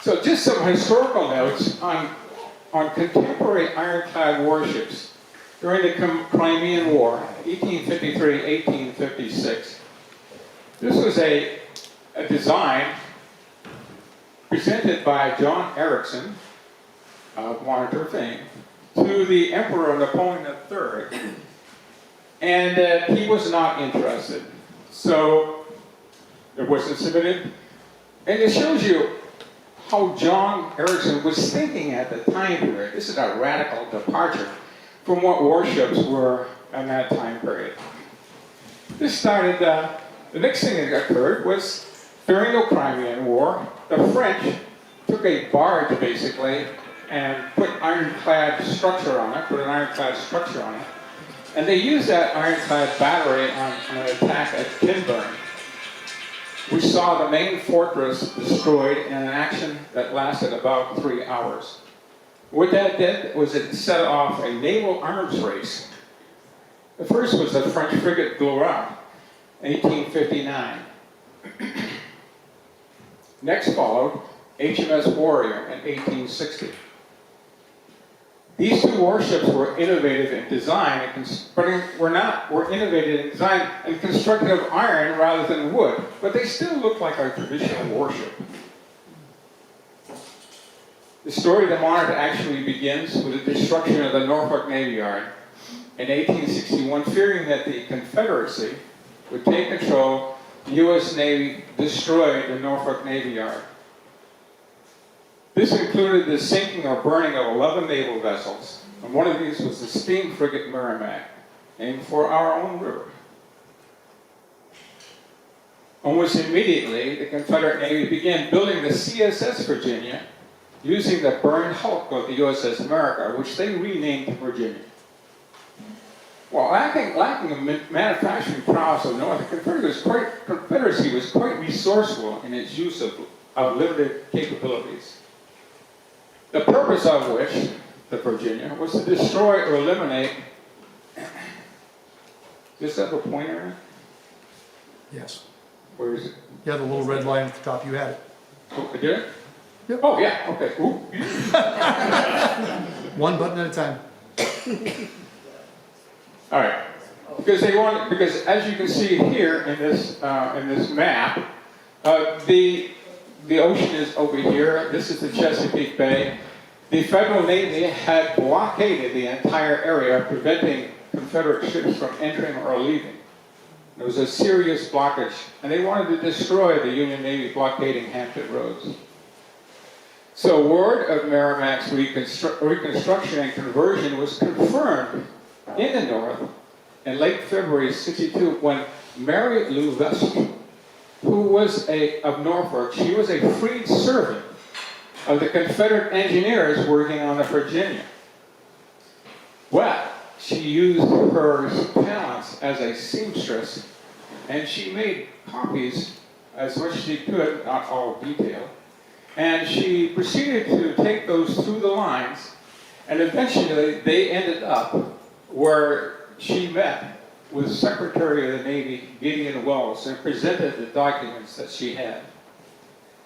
So just some historical notes on contemporary ironclad warships during the Crimean War, 1853-1856. This was a design presented by John Ericsson of Monitor fame to the Emperor Napoleon III, and he was not interested. So it wasn't submitted, and it shows you how John Ericsson was thinking at the time period. This is a radical departure from what warships were in that time period. This started, the next thing that occurred was during the Crimean War, the French took a barge basically and put ironclad structure on it, and they used that ironclad battery on an attack at Kinburn. We saw the main fortress destroyed in an action that lasted about 3 hours. What that did was it set off a naval arms race. The first was the French frigate Gloire, 1859. Next followed HMS Warrior in 1860. These two warships were innovative in design, were innovative in design and constructed of iron rather than wood, but they still look like our traditional warship. The story of the Monitor actually begins with the destruction of the Norfolk Navy Yard in 1861, fearing that the Confederacy would take control. The U.S. Navy destroyed the Norfolk Navy Yard. This included the sinking or burning of 11 naval vessels, and one of these was the steam frigate Merrimack, named for our own river. Almost immediately, the Confederate Navy began building the CSS Virginia using the burned hulk of the USS America, which they renamed Virginia. While lacking a manufacturing prowess of North, the Confederacy was quite resourceful in its use of limited capabilities. The purpose of which, the Virginia, was to destroy or eliminate. Does this have a pointer in it? Yes. Where is it? Yeah, the little red line at the top, you had it. Oh, I did it? Yep. Oh, yeah, okay. Ooh. One button at a time. All right. Because as you can see here in this map, the ocean is over here. This is the Chesapeake Bay. The Federal Navy had blockaded the entire area, preventing Confederate ships from entering or leaving. There was a serious blockage, and they wanted to destroy the Union Navy blockading Hampton Roads. So word of Merrimack's reconstruction and conversion was confirmed in the North in late February '62 when Mary Lou Vestal, who was of Norfolk, she was a freed servant of the Confederate engineers working on the Virginia. Well, she used her talents as a seamstress, and she made copies as much as she could, not all detailed, and she proceeded to take those through the lines, and eventually they ended up where she met with Secretary of the Navy Gideon Welles and presented the documents that she had.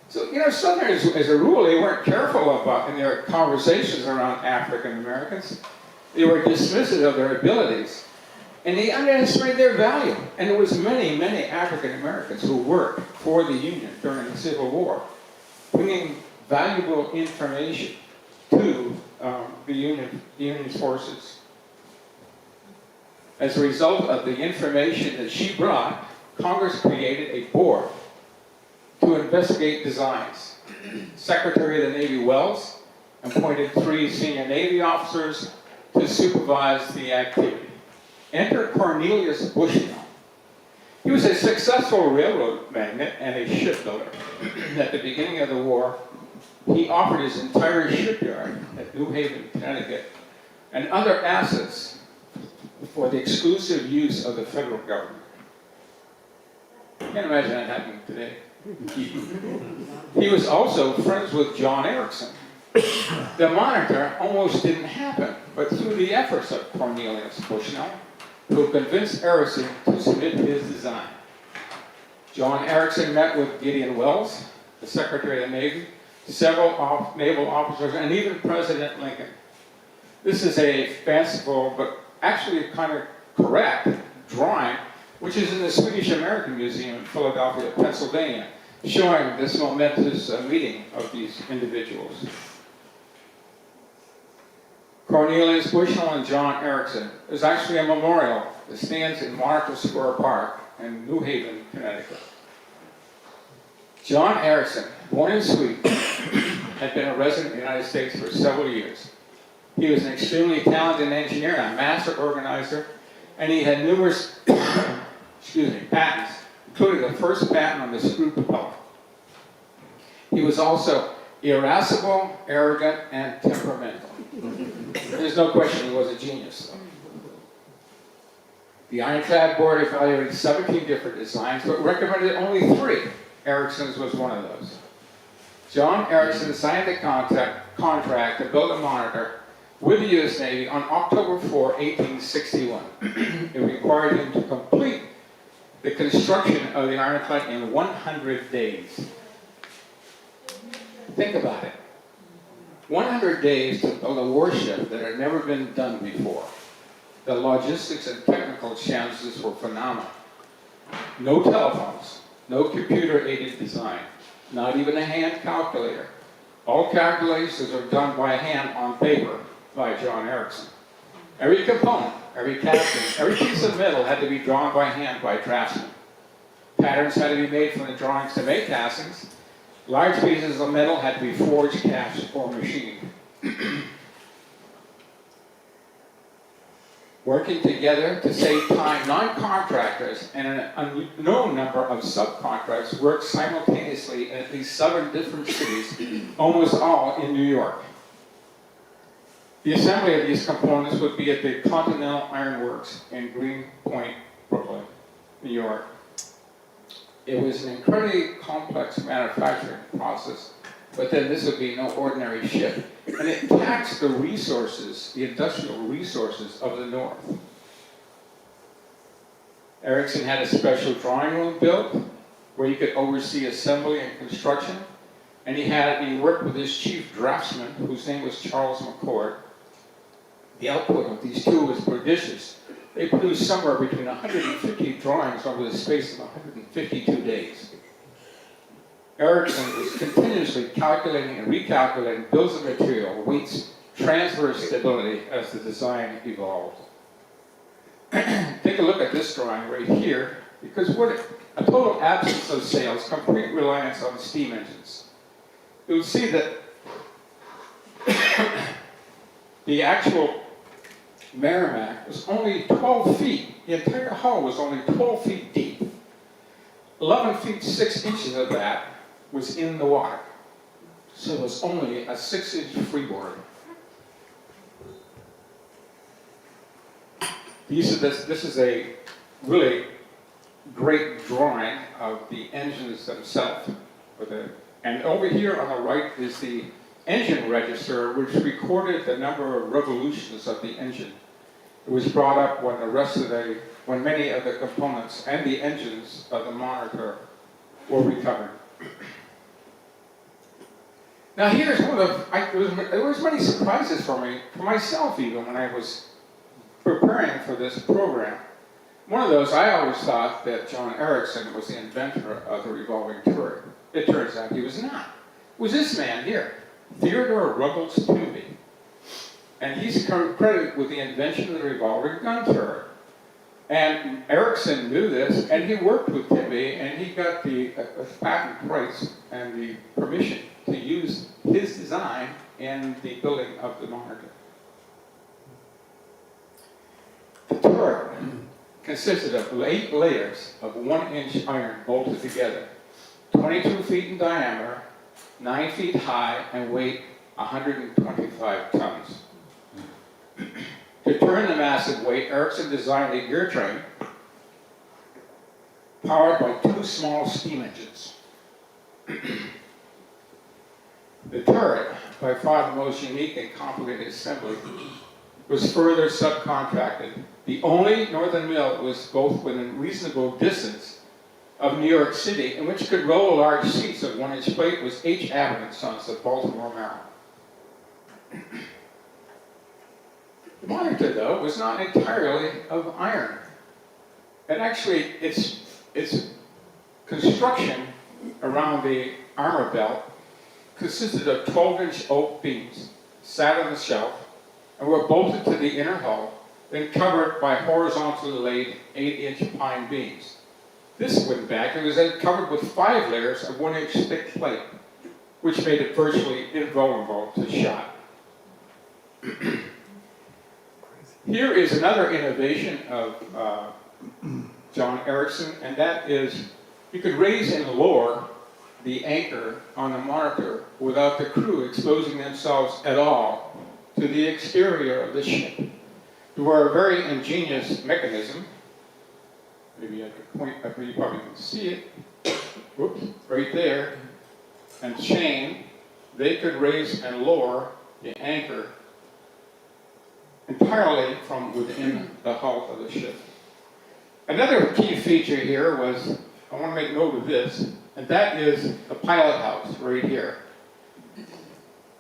So, Southerners, as a rule, they weren't careful about in their conversations around African Americans. They were dismissive of their abilities, and they underestimated their value. And there was many, many African Americans who worked for the Union during the Civil War, bringing valuable information to the Union's forces. As a result of the information that she brought, Congress created a board to investigate designs. Secretary of the Navy Welles appointed 3 senior Navy officers to supervise the activity. Enter Cornelius Bushnell. He was a successful railroad magnate and a shipbuilder. At the beginning of the war, he offered his entire shipyard at New Haven, Connecticut, and other assets for the exclusive use of the federal government. I can't imagine that happening today. He was also friends with John Ericsson. The Monitor almost didn't happen, but through the efforts of Cornelius Bushnell, who convinced Ericsson to submit his design. John Ericsson met with Gideon Welles, the Secretary of the Navy, several naval officers, and even President Lincoln. This is a fanciful, but actually kind of correct drawing, which is in the Swedish American Museum in Philadelphia, Pennsylvania, showing this momentous meeting of these individuals. Cornelius Bushnell and John Erickson. There's actually a memorial that stands in Monitor Square Park in New Haven, Connecticut. John Erickson, born in Sweden, had been a resident of the United States for several years. He was an extremely talented engineer and a master organizer, and he had numerous patents, including the first patent on the screw propeller. He was also irascible, arrogant, and temperamental. There's no question he was a genius. The Ironclad board evaluated 17 different designs, but recommended only 3. Ericsson's was one of those. John Erickson signed the contract to build a monitor with the U.S. Navy on October 4, 1861. It required him to complete the construction of the Ironclad in 100 days. Think about it. 100 days to build a warship that had never been done before. The logistics and technical challenges were phenomenal. No telephones, no computer-aided design, not even a hand calculator. All calculations are done by hand on paper by John Erickson. Every component, every casting, every piece of metal had to be drawn by hand by draftsmen. Patterns had to be made from the drawings to make castings. Large pieces of metal had to be forged, cast, or machined. Working together to save time, non-contractors and an unknown number of subcontractors worked simultaneously in at least 7 different cities, almost all in New York. The assembly of these components would be at the Continental Iron Works in Greenpoint, Brooklyn, New York. It was an incredibly complex manufacturing process, but then this would be no ordinary ship. And it taxed the resources, the industrial resources of the North. Erickson had a special drawing room built where he could oversee assembly and construction. And he worked with his chief draftsman, whose name was Charles McCord. The output of these two was prodigious. They produced somewhere between 150 drawings over the space of 152 days. Erickson was continuously calculating and recalculating bills of material, weights, transverse stability as the design evolved. Take a look at this drawing right here, because what a total absence of sails, complete reliance on steam engines. You'll see that the actual Merrimack was only 12 feet. The entire hull was only 12 feet deep. 11 feet 6 inches of that was in the water. So it was only a 6-inch freeboard. This is a really great drawing of the engines themselves. And over here on the right is the engine register, which recorded the number of revolutions of the engine. It was brought up when many of the components and the engines of the Monitor were recovered. Now here's there was many surprises for myself even when I was preparing for this program. One of those, I always thought that John Erickson was the inventor of the revolving turret. It turns out he was not. It was this man here, Theodore Ruggles Toomey. And he's credited with the invention of the revolving gun turret. And Erickson knew this, and he worked with Toomey, and he got the patent rights and the permission to use his design in the building of the Monitor. The turret consisted of 8 layers of 1-inch iron bolted together, 22 feet in diameter, 9 feet high, and weighed 125 tons. To turn the massive weight, Erickson designed a gear train powered by 2 small steam engines. The turret, by far the most unique and complicated assembly, was further subcontracted. The only northern mill was both within reasonable distance of New York City, and which could roll large sheets of 1-inch plate, was H. Abbott and Sons of Baltimore, Maryland. The Monitor, though, was not entirely of iron. And actually, its construction around the armor belt consisted of 12-inch oak beams, sat on the shelf, and were bolted to the inner hull, then covered by horizontally laid 8-inch pine beams. This wooden back was then covered with 5 layers of 1-inch thick plate, which made it virtually invulnerable to shot. Here is another innovation of John Erickson, and that is you could raise and lower the anchor on the Monitor without the crew exposing themselves at all to the exterior of the ship. It were a very ingenious mechanism. Maybe I could point up where you probably can see it. Whoops, right there. And chain, they could raise and lower the anchor entirely from within the hull of the ship. Another key feature here was, I want to make note of this, and that is the pilot house right here.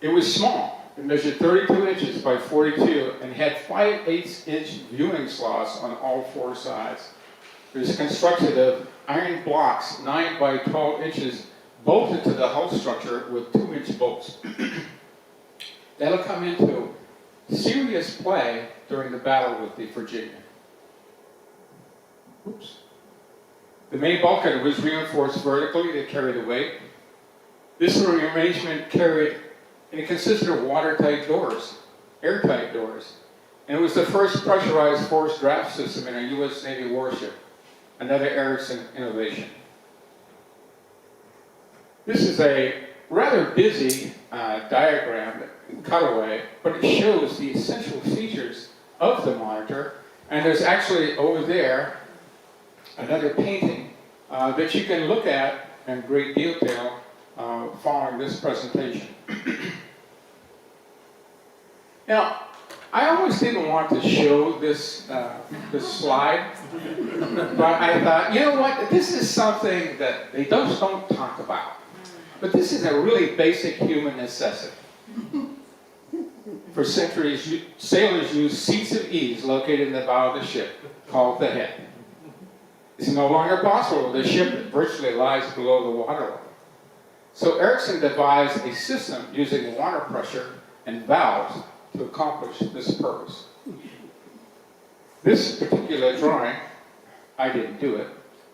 It was small. It measured 32 inches by 42 and had 5/8-inch viewing slots on all 4 sides. It was constructed of iron blocks 9 by 12 inches bolted to the hull structure with 2-inch bolts. That'll come into serious play during the battle with the Virginia. Oops. The main bulkhead was reinforced vertically to carry the weight. This arrangement carried, and it consisted of watertight doors, airtight doors, and it was the first pressurized forced draft system in a U.S. Navy warship, another Erickson innovation. This is a rather busy diagram, cutaway, but it shows the essential features of the Monitor, and there's actually over there another painting that you can look at in great detail following this presentation. Now, I always didn't want to show this slide, but I thought, you know what, this is something that they just don't talk about. But this is a really basic human necessity. For centuries, sailors used seats of ease located in the bow of the ship, called the head. It's no longer possible with a ship that virtually lies below the waterline. So Erickson devised a system using water pressure and valves to accomplish this purpose. This particular drawing, I didn't do it,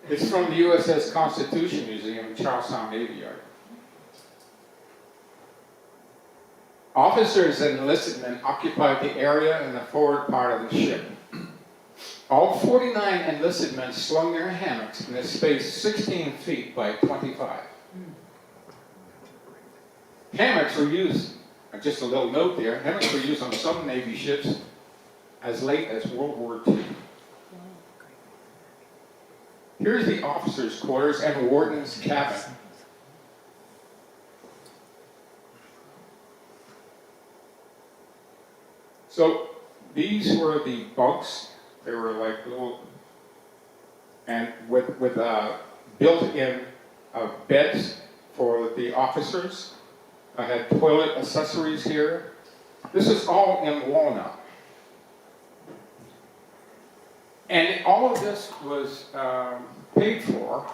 it's from the USS Constitution Museum in Charlestown Navy Yard. Officers and enlisted men occupied the area in the forward part of the ship. All 49 enlisted men slung their hammocks in a space 16 feet by 25. Hammocks were used, just a little note there, hammocks were used on some Navy ships as late as World War II. Here's the officers' quarters and warden's cabin. So these were the bunks. They were like little, and with built-in beds for the officers. I had toilet accessories here. This is all in walnut. And all of this was paid for.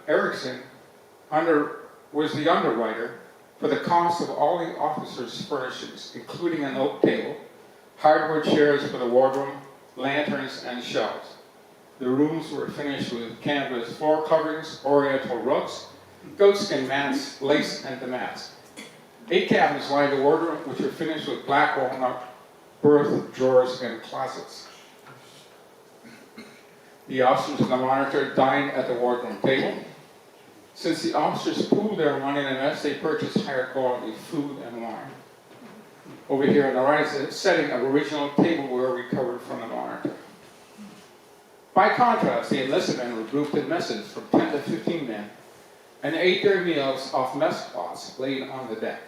Erickson was the underwriter for the cost of all the officers' furnishings, including an oak table, hardwood chairs for the wardroom, lanterns, and shelves. The rooms were finished with canvas floor coverings, oriental rugs, goatskin mats, lace, and damask. 8 cabins lined the wardroom, which were finished with black walnut, berth, drawers, and closets. The officers of the Monitor dined at the wardroom table. Since the officers pooled their money in the mess, they purchased higher quality food and wine. Over here on the right is a setting of original tableware recovered from the Monitor. By contrast, the enlisted men were grouped in messes from 10 to 15 men and ate their meals off mess cloths laid on the deck.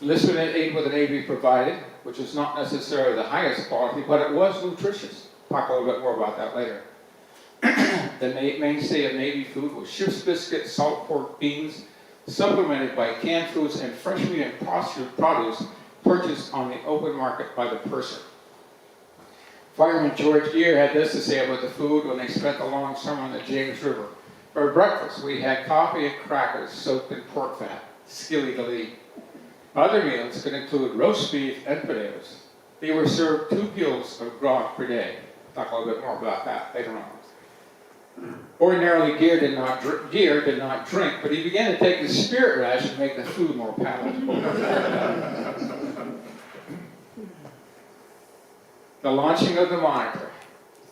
Enlisted men ate what the Navy provided, which was not necessarily the highest quality, but it was nutritious. Talk a little bit more about that later. The mainstay of Navy food was ship's biscuit, salt pork, beans, supplemented by canned foods and fresh meat and produce purchased on the open market by the purser. Fireman George Gear had this to say about the food when they spent the long summer on the James River. For breakfast, we had coffee and crackers soaked in pork fat, skilly-gilly. Other meals could include roast beef and potatoes. They were served 2 gills of grog per day. Talk a little bit more about that later on. Ordinarily, Gear did not drink, but he began to take the spirit ration to make the food more palatable. The launching of the Monitor.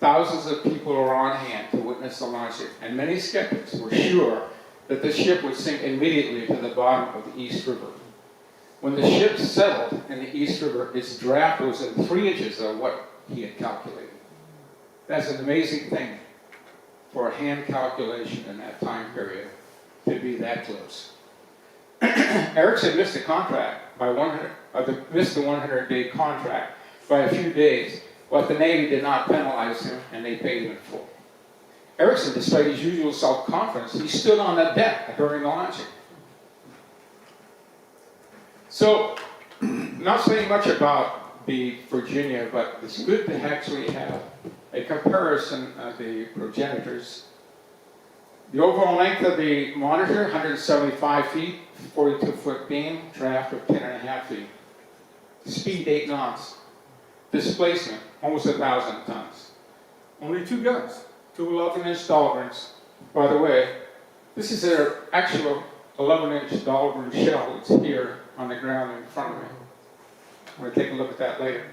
Thousands of people were on hand to witness the launching, and many skeptics were sure that the ship would sink immediately to the bottom of the East River. When the ship settled in the East River, its draft was in 3 inches of what he had calculated. That's an amazing thing for a hand calculation in that time period to be that close. Erickson missed the contract by missed the 100-day contract by a few days, but the Navy did not penalize him, and they paid him in full. Erickson, despite his usual self-confidence, he stood on the deck during the launching. So, not saying much about the Virginia, but it's good to actually have a comparison of the progenitors. The overall length of the Monitor, 175 feet, 42-foot beam, draft of 10.5 feet. Speed 8 knots. Displacement, almost 1,000 tons. Only 2 guns, 2 11-inch Dahlgrens. By the way, this is their actual 11-inch Dahlgren shell that's here on the ground in front of me. I'm going to take a look at that later.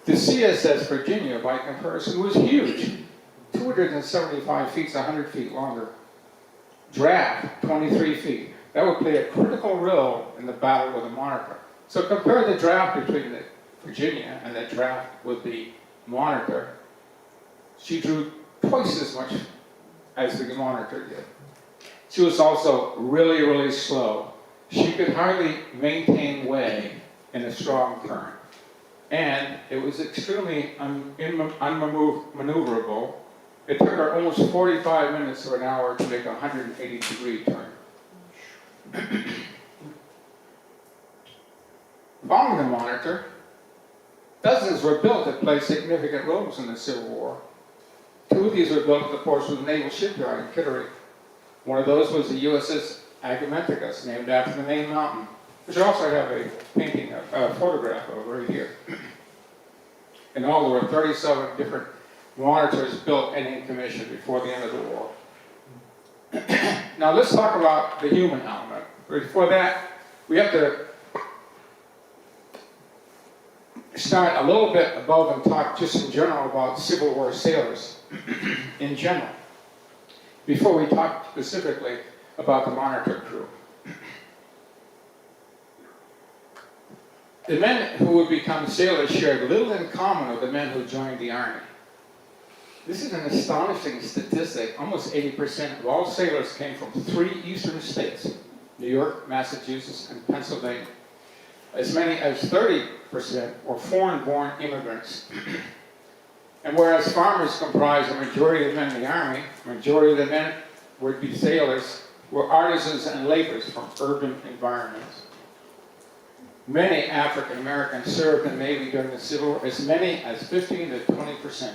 The CSS Virginia, by comparison, was huge. 275 feet, 100 feet longer. Draft, 23 feet. That would play a critical role in the Battle of the Monitor. So compare the draft between the Virginia and the draft with the Monitor. She drew twice as much as the Monitor did. She was also really, really slow. She could hardly maintain way in a strong current. And it was extremely unmaneuverable. It took her almost 45 minutes or an hour to make a 180-degree turn. Following the Monitor, dozens were built that played significant roles in the Civil War. 2 of these were built at the Portsmouth Naval Shipyard in Kittery. One of those was the USS Agamenticus, named after the main mountain, which I also have a painting, a photograph of right here. In all, there were 37 different Monitors built and in commission before the end of the war. Now let's talk about the human element. Before that, we have to start a little bit above and talk just in general about Civil War sailors in general, before we talk specifically about the Monitor crew. The men who would become sailors shared little in common with the men who joined the Army. This is an astonishing statistic. Almost 80% of all sailors came from 3 eastern states, New York, Massachusetts, and Pennsylvania. As many as 30% were foreign-born immigrants. And whereas farmers comprised the majority of the men in the Army, the majority of the men would be sailors, were artisans and laborers from urban environments. Many African Americans served in the Navy during the Civil War, as many as 15 to 20%.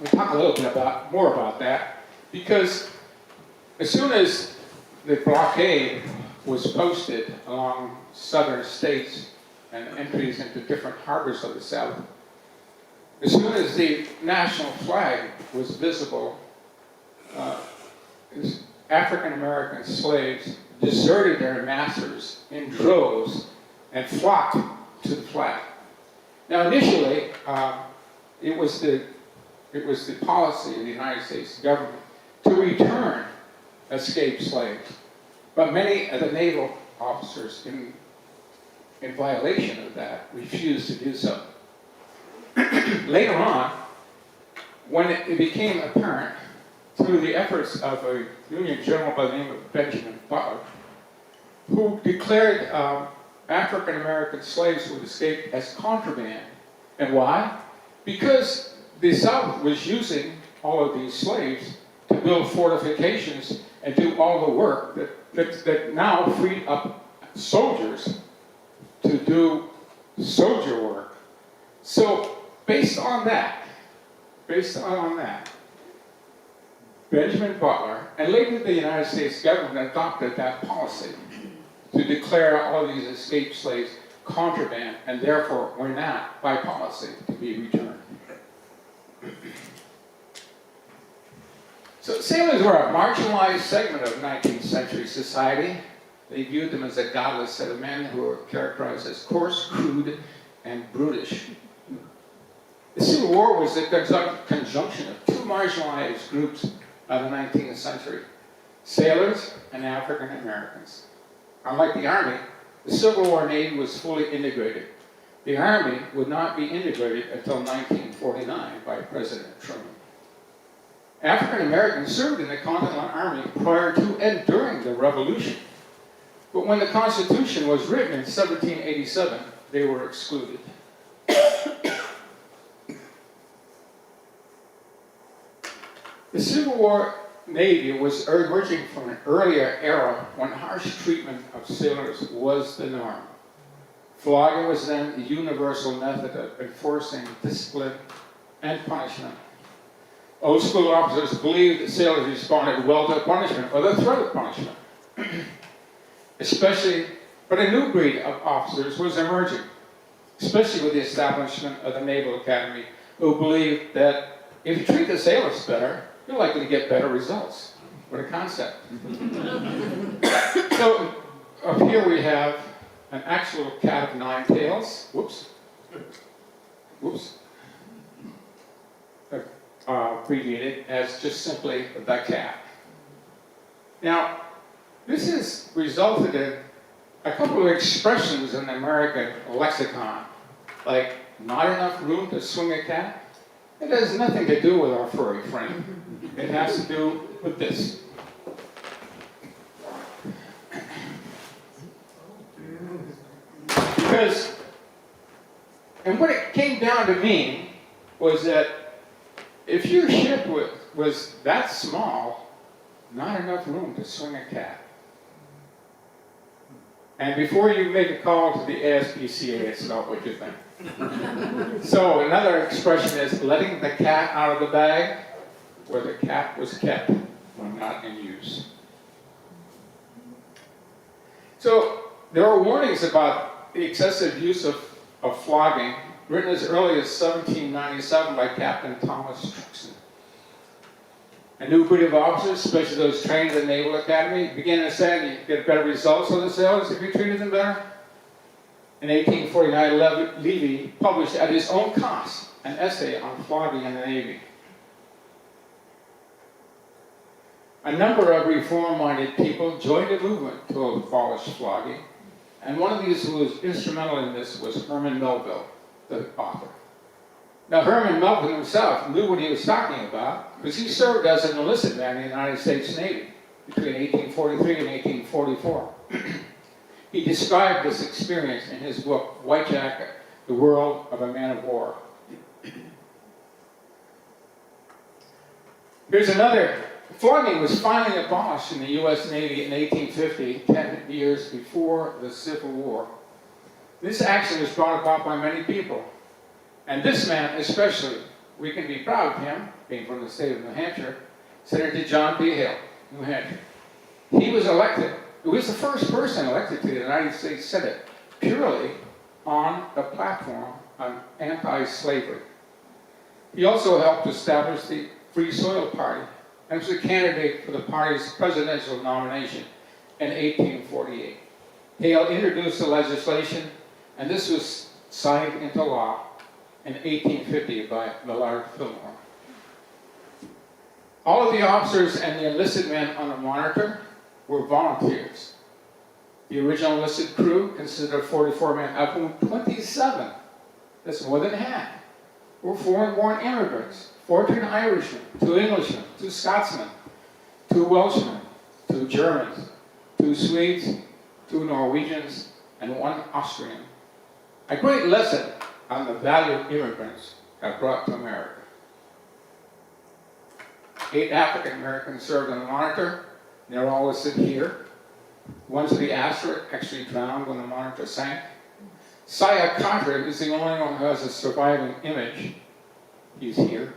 We'll talk a little bit more about that, because as soon as the blockade was posted along southern states and entries into different harbors of the South, as soon as the national flag was visible, African American slaves deserted their masters in droves and flocked to the flag. Now initially, it was the policy of the United States government to return escaped slaves. But many of the naval officers, in violation of that, refused to do so. Later on, when it became apparent, through the efforts of a Union general by the name of Benjamin Butler, who declared African American slaves who had escaped as contraband. And why? Because the South was using all of these slaves to build fortifications and do all the work that now freed up soldiers to do soldier work. So based on that, Benjamin Butler and later the United States government adopted that policy to declare all of these escaped slaves contraband, and therefore were not, by policy, to be returned. So sailors were a marginalized segment of 19th century society. They viewed them as a godless set of men who were characterized as coarse, crude, and brutish. The Civil War was the conjunction of two marginalized groups of the 19th century, sailors and African Americans. Unlike the Army, the Civil War Navy was fully integrated. The Army would not be integrated until 1949 by President Truman. African Americans served in the Continental Army prior to and during the Revolution. But when the Constitution was written in 1787, they were excluded. The Civil War Navy was emerging from an earlier era when harsh treatment of sailors was the norm. Flogging was then the universal method of enforcing discipline and punishment. Old school officers believed that sailors responded well to punishment or the threat of punishment. But a new breed of officers was emerging, especially with the establishment of the Naval Academy, who believed that if you treat the sailors better, you're likely to get better results. What a concept. So up here we have an actual cat of nine tails. Whoops. Abbreviated as just simply the cat. Now, this has resulted in a couple of expressions in the American lexicon, like not enough room to swing a cat. It has nothing to do with our furry friend. It has to do with this. Because, and what it came down to mean was that if your ship was that small, not enough room to swing a cat. And before you make a call to the ASPCA, it's not what you think. So another expression is letting the cat out of the bag where the cat was kept when not in use. So there are warnings about the excessive use of flogging, written as early as 1797 by Captain Thomas Truxton. A new breed of officers, especially those trained at the Naval Academy, began to say you get better results with the sailors if you treated them better. In 1849, Levy published at his own cost an essay on flogging in the Navy. A number of reform-minded people joined a movement to abolish flogging, and one of these who was instrumental in this was Herman Melville, the author. Now, Herman Melville himself knew what he was talking about because he served as an enlisted man in the United States Navy between 1843 and 1844. He described this experience in his book, White Jacket, The World of a Man of War. Here's another. Flogging was finally abolished in the U.S. Navy in 1850, 10 years before the Civil War. This action was brought about by many people. And this man especially, we can be proud of him, being from the state of New Hampshire, Senator John P. Hale, New Hampshire. He was elected. He was the first person elected to the United States Senate purely on the platform of anti-slavery. He also helped establish the Free Soil Party and was a candidate for the party's presidential nomination in 1848. Hale introduced the legislation, and this was signed into law in 1850 by Millard Fillmore. All of the officers and the enlisted men on the Monitor were volunteers. The original enlisted crew consisted of 44 men, of whom 27, that's more than half, were foreign-born immigrants, 14 Irishmen, 2 Englishmen, 2 Scotsmen, 2 Welshmen, 2 Germans, 2 Swedes, 2 Norwegians, and 1 Austrian. A great lesson on the value immigrants have brought to America. 8 African Americans served on the Monitor. They're all listed here. One to the asterisk actually drowned when the Monitor sank. Saya Contra is the only one who has a surviving image. He's here.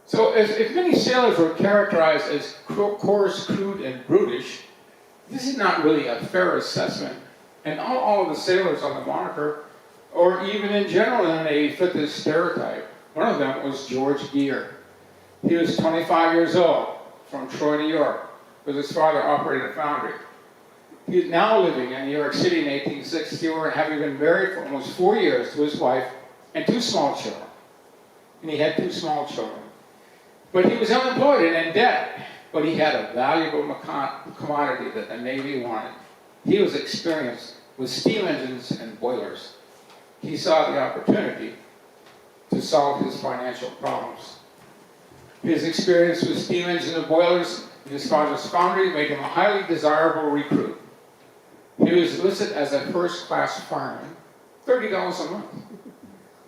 So if many sailors were characterized as coarse, crude, and brutish, this is not really a fair assessment. And not all of the sailors on the Monitor, or even in general in the Navy, fit this stereotype. One of them was George Gear. He was 25 years old, from Troy, New York, with his father operated a foundry. He's now living in New York City in 1864, having been married for almost 4 years to his wife and 2 small children. And he had 2 small children. But he was unemployed and in debt, but he had a valuable commodity that the Navy wanted. He was experienced with steam engines and boilers. He saw the opportunity to solve his financial problems. His experience with steam engines and boilers in his father's foundry made him a highly desirable recruit. He was listed as a first-class fireman, $30 a month,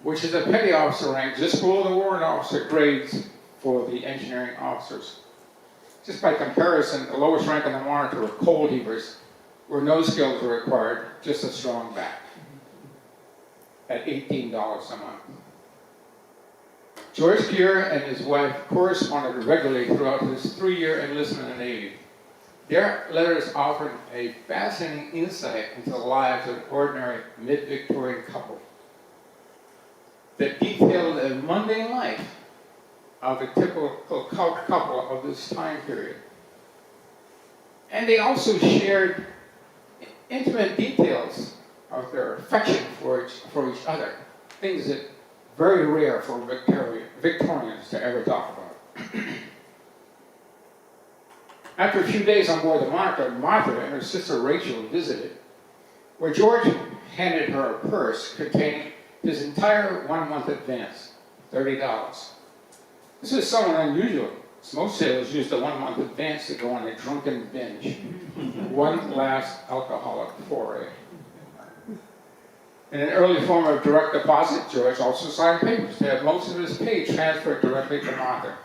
which is a petty officer rank just below the warrant officer grades for the engineering officers. Just by comparison, the lowest rank in the Monitor were coal heavers, where no skills were required, just a strong back, at $18 a month. George Gear and his wife corresponded regularly throughout his 3-year enlistment in the Navy. Their letters offered a fascinating insight into the lives of an ordinary mid-Victorian couple that detailed the mundane life of a typical couple of this time period. And they also shared intimate details of their affection for each other, things that very rare for Victorians to ever talk about. After a few days on board the Monitor, Martha and her sister Rachel visited, where George handed her a purse containing his entire 1-month advance, $30. This is somewhat unusual. Most sailors use the 1-month advance to go on a drunken binge, one last alcoholic foray. In an early form of direct deposit, George also signed papers to have most of his pay transferred directly to Martha.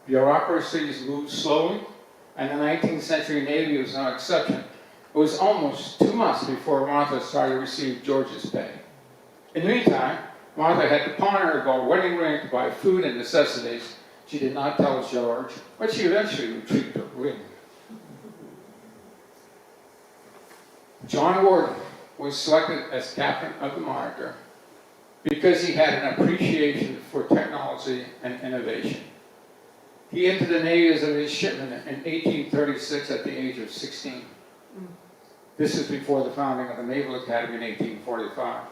Bureaucracies moved slowly, and the 19th century Navy was no exception. It was almost 2 months before Martha started to receive George's pay. In the meantime, Martha had to pawn her gold wedding ring to buy food and necessities. She did not tell George, but she eventually retrieved her ring. John Warden was selected as captain of the Monitor because he had an appreciation for technology and innovation. He entered the Navy as a midshipman in 1836 at the age of 16. This is before the founding of the Naval Academy in 1845.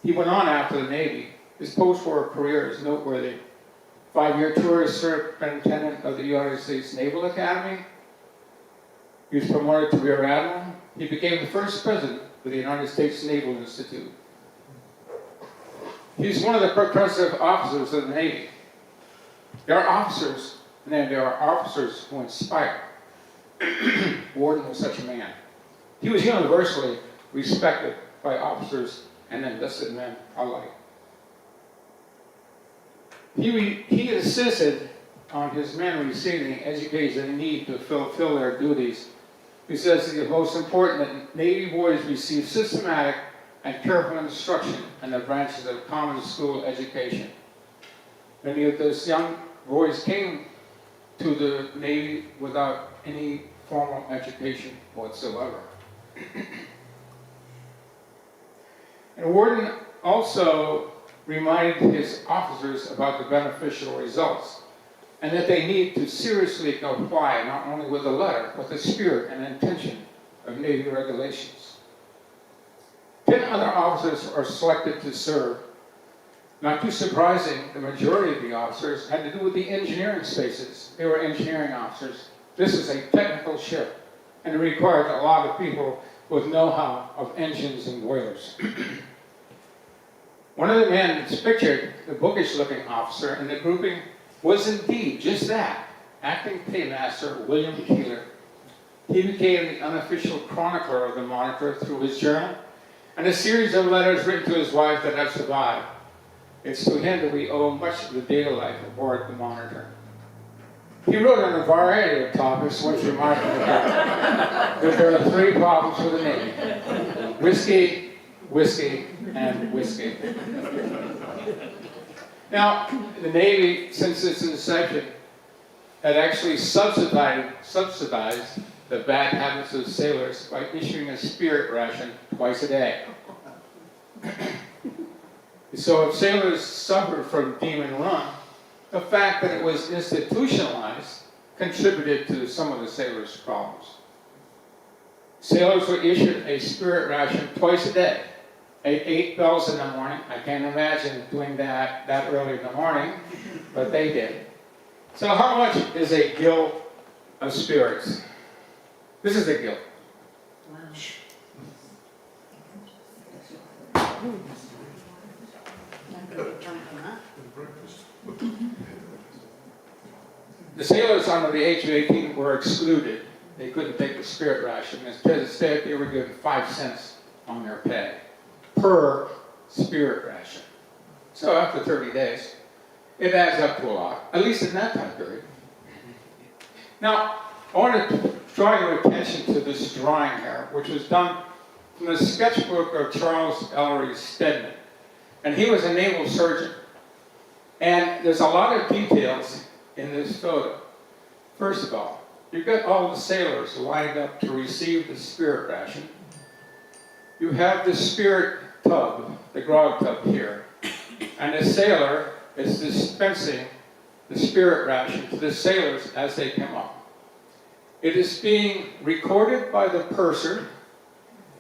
He went on after the Navy. His post-war career is noteworthy. 5-year tour as superintendent of the United States Naval Academy. He was promoted to Rear Admiral. He became the first president of the United States Naval Institute. He's one of the progressive officers of the Navy. There are officers, and then there are officers who inspire. Warden was such a man. He was universally respected by officers and enlisted men alike. He insisted on his men receiving the education they need to fulfill their duties. He says it's most important that Navy boys receive systematic and careful instruction in the branches of common school education. Many of those young boys came to the Navy without any formal education whatsoever. And Warden also reminded his officers about the beneficial results and that they need to seriously comply not only with the letter, but the spirit and intention of Navy regulations. 10 other officers are selected to serve. Not too surprising, the majority of the officers had to do with the engineering spaces. They were engineering officers. This is a technical ship, and it required a lot of people with know-how of engines and boilers. One of the men that's pictured, the bookish-looking officer in the grouping, was indeed just that, acting paymaster William Keeler. He became the unofficial chronicler of the Monitor through his journal, and a series of letters written to his wife that have survived. It's to him that we owe much of the daily life aboard the Monitor. He wrote on a variety of topics, which remarkable that there are three problems with the Navy: whiskey, whiskey, and whiskey. Now, the Navy, since its inception, had actually subsidized the bad habits of sailors by issuing a spirit ration twice a day. So if sailors suffered from demon run, the fact that it was institutionalized contributed to some of the sailors' problems. Sailors were issued a spirit ration twice a day, at 8 bells in the morning. I can't imagine doing that early in the morning, but they did. So how much is a gill of spirits? This is a gill. The sailors under the age of 18 were excluded. They couldn't take the spirit ration. Instead, they were given 5 cents on their pay per spirit ration. So after 30 days, it adds up to a lot, at least in that time period. Now, I want to draw your attention to this drawing here, which was done from the sketchbook of Charles Ellery Stedman. And he was a naval surgeon. And there's a lot of details in this photo. First of all, you've got all the sailors lined up to receive the spirit ration. You have the spirit tub, the grog tub here. And the sailor is dispensing the spirit ration to the sailors as they come up. It is being recorded by the purser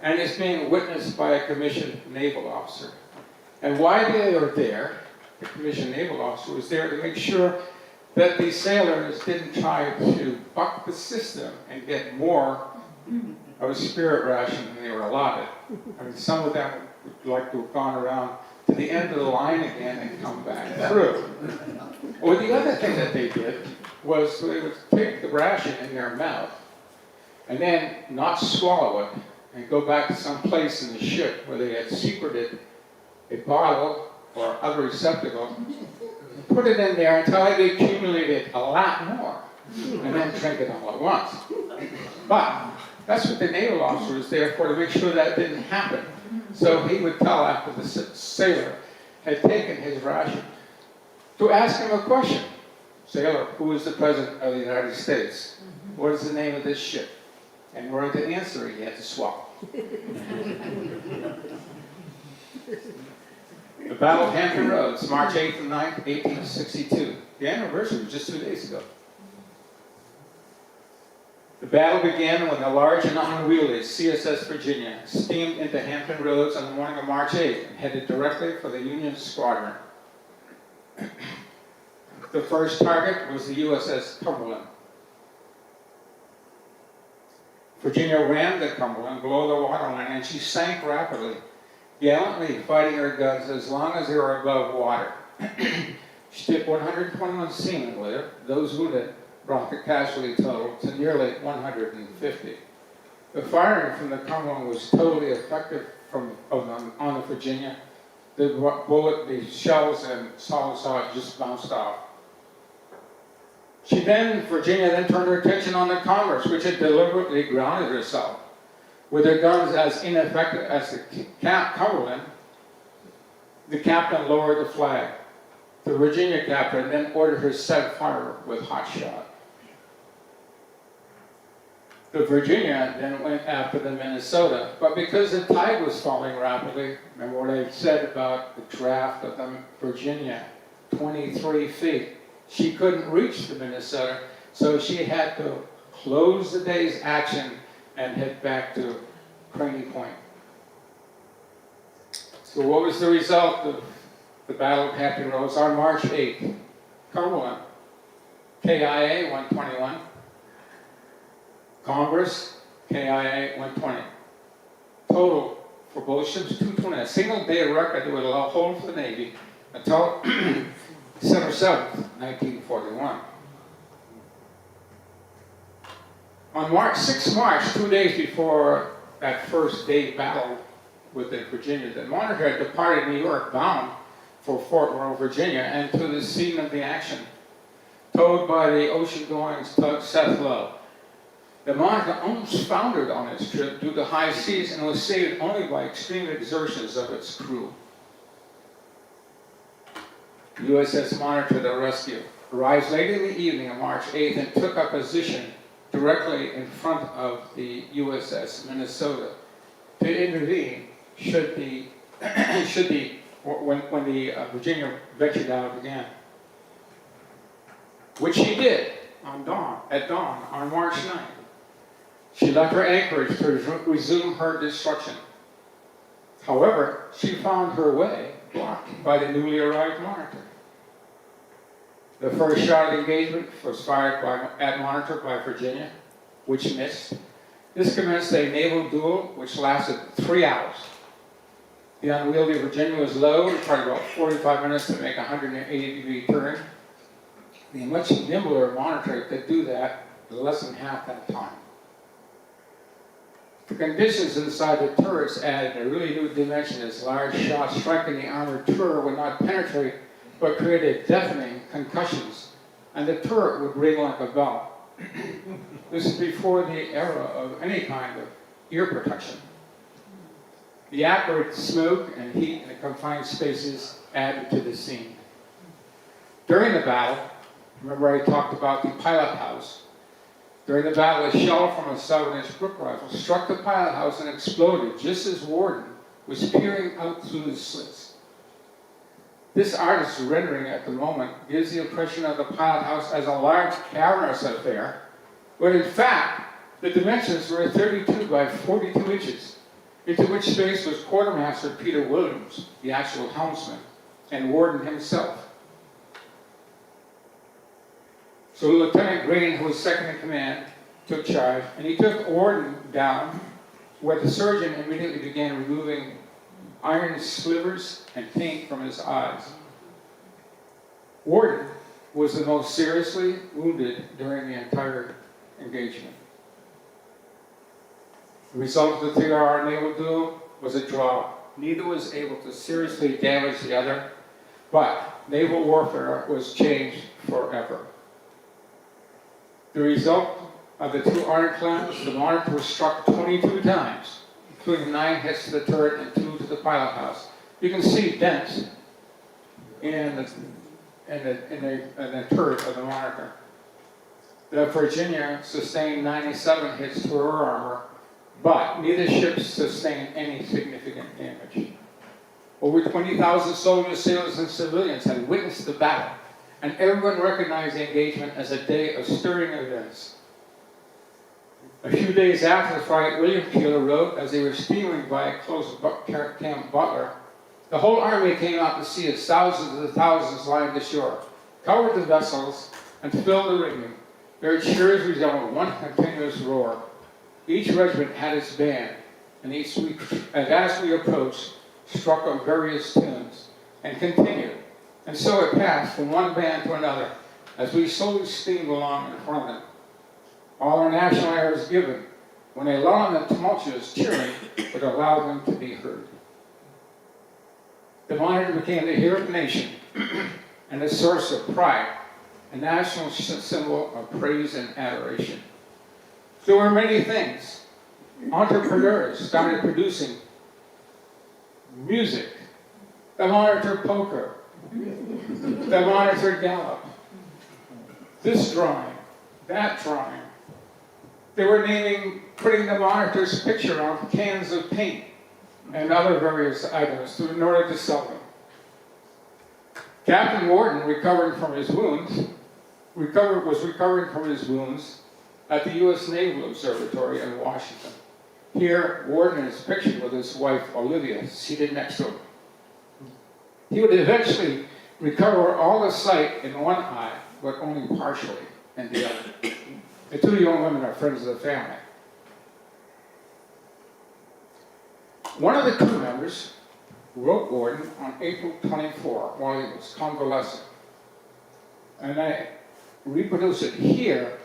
and is being witnessed by a commissioned naval officer. And why they are there, the commissioned naval officer was there to make sure that these sailors didn't try to buck the system and get more of a spirit ration than they were allotted. I mean, some of them would like to have gone around to the end of the line again and come back through. Or the other thing that they did was they would take the ration in their mouth and then not swallow it and go back to some place in the ship where they had secreted a bottle or other receptacle, put it in there until they accumulated a lot more, and then drink it all at once. But that's what the naval officer was there for, to make sure that didn't happen. So he would tell after the sailor had taken his ration to ask him a question. Sailor, who is the President of the United States? What is the name of this ship? And in order to answer, he had to swallow. The Battle of Hampton Roads, March 8th and 9th, 1862. The anniversary was just 2 days ago. The battle began when the large and unwieldy CSS Virginia steamed into Hampton Roads on the morning of March 8th and headed directly for the Union squadron. The first target was the USS Cumberland. Virginia rammed the Cumberland below the waterline and she sank rapidly, gallantly fighting her guns as long as they were above water. She took 121 seamen with her. Those wounded brought the casualty total to nearly 150. The firing from the Cumberland was totally effective on the Virginia. The shells and solid sawed just bounced off. Virginia then turned her attention on the Commerce, which had deliberately grounded herself. With her guns as ineffective as the Cumberland, the captain lowered the flag. The Virginia captain then ordered her set fire with hot shot. The Virginia then went after the Minnesota, but because the tide was falling rapidly, remember what I said about the draft of the Virginia, 23 feet, she couldn't reach the Minnesota, so she had to close the day's action and head back to Craney Point. So what was the result of the Battle of Hampton Roads on March 8th? Cumberland, KIA 121. Congress, KIA 120. Total for both ships 220. A single day record that would allow hold for the Navy until December 7th, 1941. On 6 March, 2 days before that first day battle within Virginia. The Monitor had departed New York bound for Fort Lauderdale, Virginia, and to the scene of the action, towed by the ocean-going tug Seth Lowe. The Monitor almost foundered on its trip due to high seas and was saved only by extreme exertions of its crew. USS Monitor to the rescue arrives late in the evening on March 8th and took up position directly in front of the USS Minnesota to intervene when the Virginia ventured out again, which she did at dawn on March 9th. She left her anchorage to resume her destruction. However, she found her way blocked by the newly arrived Monitor. The first shot of engagement was fired at Monitor by Virginia, which missed. This commenced a naval duel which lasted 3 hours. The unwieldy Virginia was low. It took about 45 minutes to make a 180-degree turn. The much nimbler Monitor could do that in less than half that time. The conditions inside the turrets added a really new dimension as large shots striking the armored turret would not penetrate but created deafening concussions, and the turret would ring like a bell. This is before the era of any kind of ear protection. The acrid smoke and heat in the confined spaces added to the scene. During the battle, remember I talked about the pilot house. During the battle, a shell from a 7-inch Brooke rifle struck the pilot house and exploded just as Warden was peering out through the slits. This artist's rendering at the moment gives the impression of the pilot house as a large cavernous affair, when in fact, the dimensions were 32 by 42 inches, into which space was Quartermaster Peter Williams, the actual helmsman, and Warden himself. So Lieutenant Green, who was second in command, took charge, and he took Warden down, where the surgeon immediately began removing iron slivers and paint from his eyes. Warden was the most seriously wounded during the entire engagement. The result of the 3-hour naval duel was a draw. Neither was able to seriously damage the other, but naval warfare was changed forever. The result of the 2 ironclads, the Monitor was struck 22 times, including 9 hits to the turret and 2 to the pilot house. You can see dents in the turret of the Monitor. The Virginia sustained 97 hits to her armor, but neither ship sustained any significant damage. Over 20,000 soldiers, sailors, and civilians had witnessed the battle, and everyone recognized the engagement as a day of stirring events. A few days after the fight, William Keeler wrote, as they were steaming by close to Camp Butler, the whole army came out to see as thousands and thousands lined the shore, covered the vessels, and filled the rigging. Their cheers resembled one continuous roar. Each regiment had its band, and as we approached, struck up various tunes, and continued. And so it passed from one band to another, as we slowly steamed along in front of them. All our national air was given, when a lull in the tumultuous cheering would allow them to be heard. The Monitor became the hero of the nation, and a source of pride, a national symbol of praise and adoration. There were many things. Entrepreneurs started producing music, the Monitor Poker, the Monitor Gallop, this drawing, that drawing. They were putting the Monitor's picture on cans of paint and other various items in order to sell them. Captain Warden, recovering from his wounds at the U.S. Naval Observatory in Washington. Here, Warden is pictured with his wife, Olivia, seated next to him. He would eventually recover all the sight in one eye, but only partially in the other. The 2 young women are friends of the family. One of the crew members wrote Warden on April 24 while he was convalescing. And I reproduce it here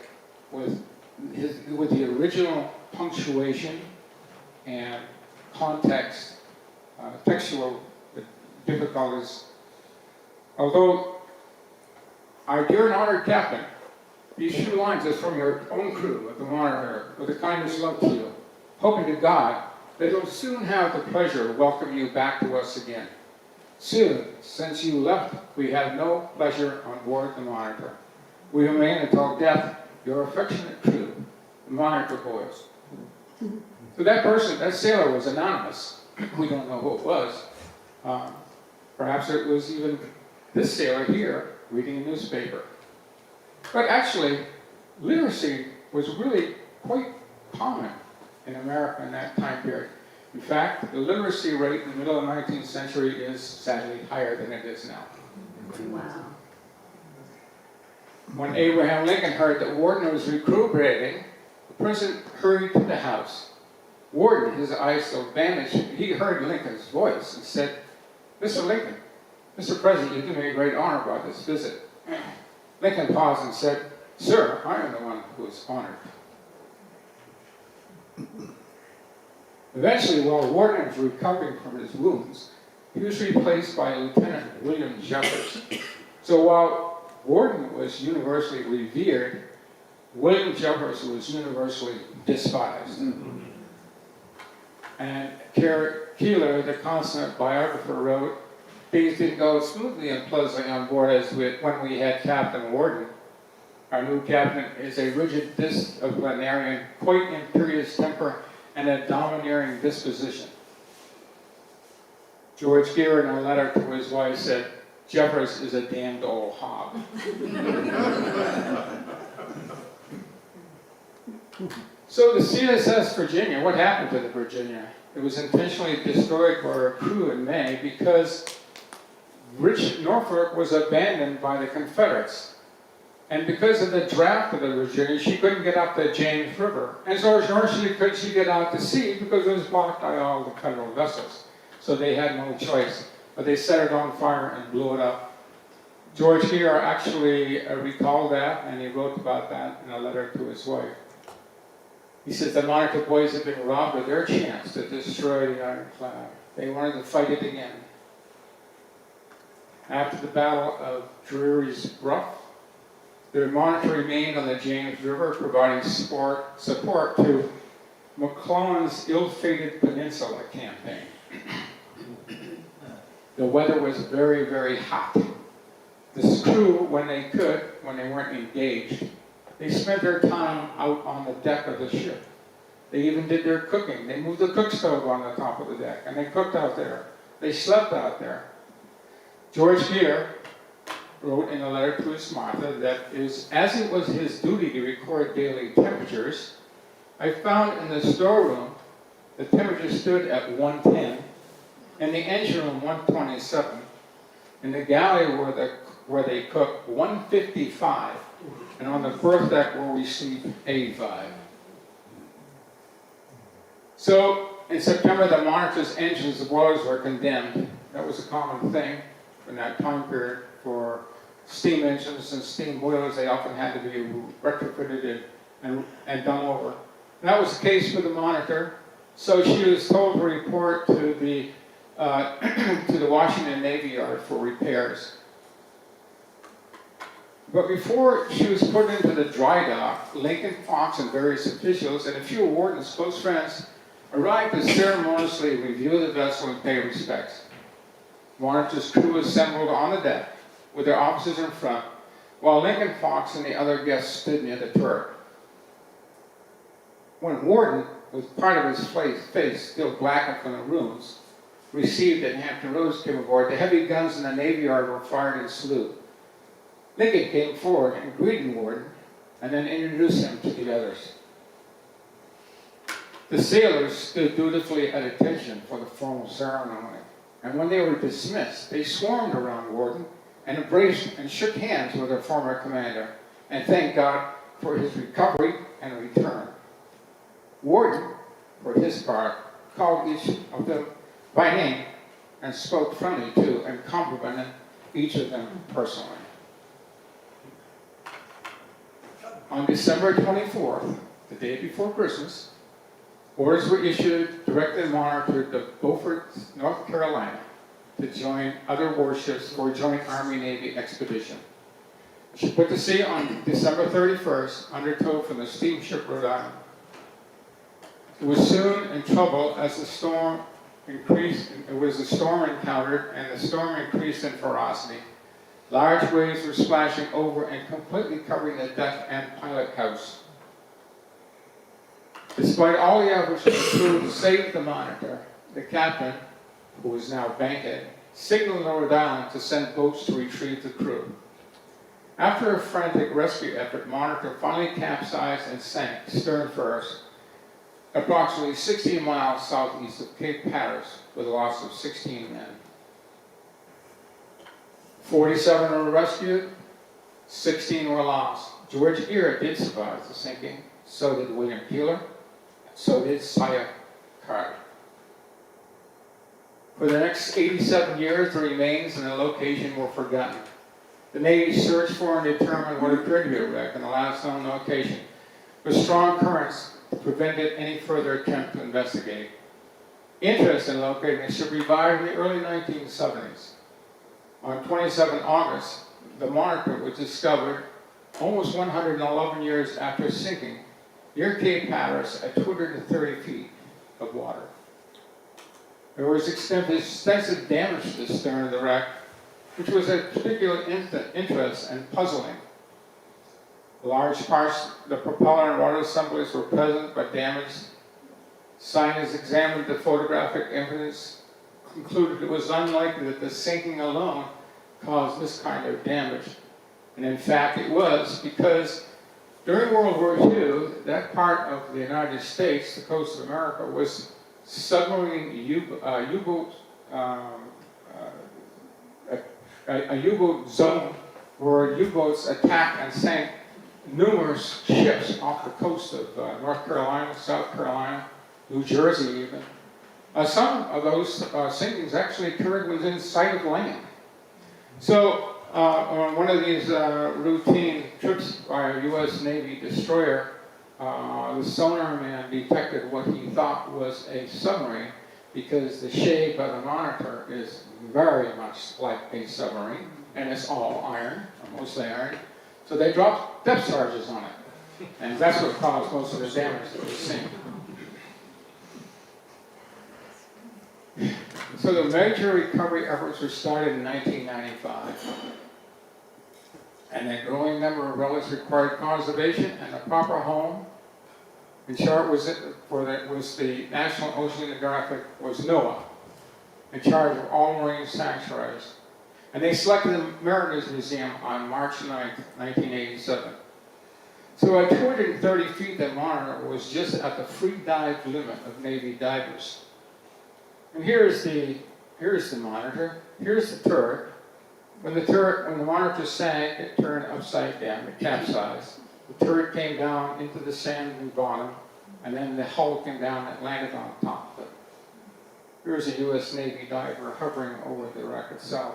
with the original punctuation and context textual difficulties. Although our dear and honored captain, these few lines are from your own crew of the Monitor with the kindest love to you, hoping to God that you'll soon have the pleasure of welcoming you back to us again. Soon, since you left, we have no pleasure on board the Monitor. We remain until death your affectionate crew, the Monitor boys. So that person, that sailor was anonymous. We don't know who it was. Perhaps it was even this sailor here reading a newspaper. But actually, literacy was really quite common in America in that time period. In fact, the literacy rate in the middle of the 19th century is sadly higher than it is now. Wow. When Abraham Lincoln heard that Warden was recuperating, the president hurried to the house. Warden, his eyes so bandaged, he heard Lincoln's voice and said, "Mr. Lincoln, Mr. President, you do me a great honor by this visit." Lincoln paused and said, "Sir, I am the one who is honored." Eventually, while Warden was recovering from his wounds, he was replaced by Lieutenant William Jeffers. So while Warden was universally revered, William Jeffers was universally despised. And Keeler, the consummate biographer, wrote, "Things didn't go smoothly and pleasantly on board as when we had Captain Warden. Our new captain is a rigid disciplinarian, quite imperious temper, and a domineering disposition." George Gear, in a letter to his wife, said, "Jeffers is a damned old hog." So the CSS Virginia, what happened to the Virginia? It was intentionally destroyed by her crew in May because rich Norfolk was abandoned by the Confederates. And because of the draft of the Virginia, she couldn't get up the James River. And so nor could she get out to sea because it was blocked by all the federal vessels. So they had no choice. But they set it on fire and blew it up. George Gear actually recalled that, and he wrote about that in a letter to his wife. He says, "The Monitor boys had been robbed of their chance to destroy the ironclad. They wanted to fight it again." After the Battle of Drury's Bluff, the Monitor remained on the James River, providing support to McClellan's ill-fated Peninsula campaign. The weather was very, very hot. The crew, when they weren't engaged, they spent their time out on the deck of the ship. They even did their cooking. They moved the cook stove on the top of the deck, and they cooked out there. They slept out there. George Gear wrote in a letter to his Martha that as it was his duty to record daily temperatures, I found in the storeroom the temperature stood at 110, in the engine room 127, in the galley where they cooked 155, and on the berth deck where we sleep 85. So in September, the Monitor's engines and boilers were condemned. That was a common thing in that time period for steam engines and steam boilers. They often had to be retrofitted and done over. And that was the case for the Monitor. So she was told to report to the Washington Navy Yard for repairs. But before she was put into the dry dock, Lincoln, Fox, and various officials, and a few of Warden's close friends, arrived to ceremoniously review the vessel and pay respects. Monitor's crew assembled on the deck, with their officers in front, while Lincoln, Fox, and the other guests stood near the turret. When Warden, with part of his face still blackened from the wounds received at Hampton Roads, came aboard, the heavy guns in the Navy Yard were fired in salute. Lincoln came forward and greeted Warden, and then introduced him to the others. The sailors stood dutifully at attention for the formal ceremony, and when they were dismissed, they swarmed around Warden and embraced and shook hands with their former commander, and thanked God for his recovery and return. Warden, for his part, called each of them by name and spoke friendly to and complimented each of them personally. On December 24th, the day before Christmas, Orders were issued directing the Monitor to Beaufort, North Carolina, to join other warships for a joint Army-Navy expedition. She put to sea on December 31st, under tow from the steamship Rhode Island. It was soon in trouble as the storm increased. It was a storm encountered, and the storm increased in ferocity. Large waves were splashing over and completely covering the deck and pilot house. Despite all the efforts of the crew to save the Monitor, the captain, who was now bankhead, signaled Rhode Island to send boats to retrieve the crew. After a frantic rescue effort, Monitor finally capsized and sank stern first, approximately 16 miles southeast of Cape Hatteras, with a loss of 16 men. 47 were rescued, 16 were lost. George Ear did survive the sinking, so did William Keeler, so did Saya Carter. For the next 87 years, the remains and the location were forgotten. The Navy searched for and determined what appeared to be a wreck in the last known location, but strong currents prevented any further attempt to investigate. Interest in locating the ship revived in the early 1970s. On 27 August, the Monitor was discovered almost 111 years after sinking near Cape Hatteras at 230 feet of water. There was extensive damage to the stern of the wreck, which was of particular interest and puzzling. Large parts, the propeller and rudder assemblies were present but damaged. Scientists examined the photographic evidence, concluded it was unlikely that the sinking alone caused this kind of damage. And in fact it was, because during World War II, that part of the United States, the coast of America, was submarine U-boat, a U-boat zone where U-boats attacked and sank numerous ships off the coast of North Carolina, South Carolina, New Jersey even. Some of those sinkings actually occurred within sight of land. So on one of these routine trips by a U.S. Navy destroyer, the sonar man detected what he thought was a submarine, because the shape of the Monitor is very much like a submarine, and it's all iron, or mostly iron. So they dropped depth charges on it, and that's what caused most of the damage that was seen. So the major recovery efforts were started in 1995, and a growing number of relics required conservation and a proper home. In charge was the National Oceanographic, was NOAA, in charge of all marine sanctuaries. And they selected the Mariners Museum on March 9, 1987. So at 230 feet, the Monitor was just at the free dive limit of Navy divers. And here's the Monitor, here's the turret. When the Monitor sank, it turned upside down, it capsized. The turret came down into the sandy bottom, and then the hull came down and landed on top of it. Here's a U.S. Navy diver hovering over the wreck itself.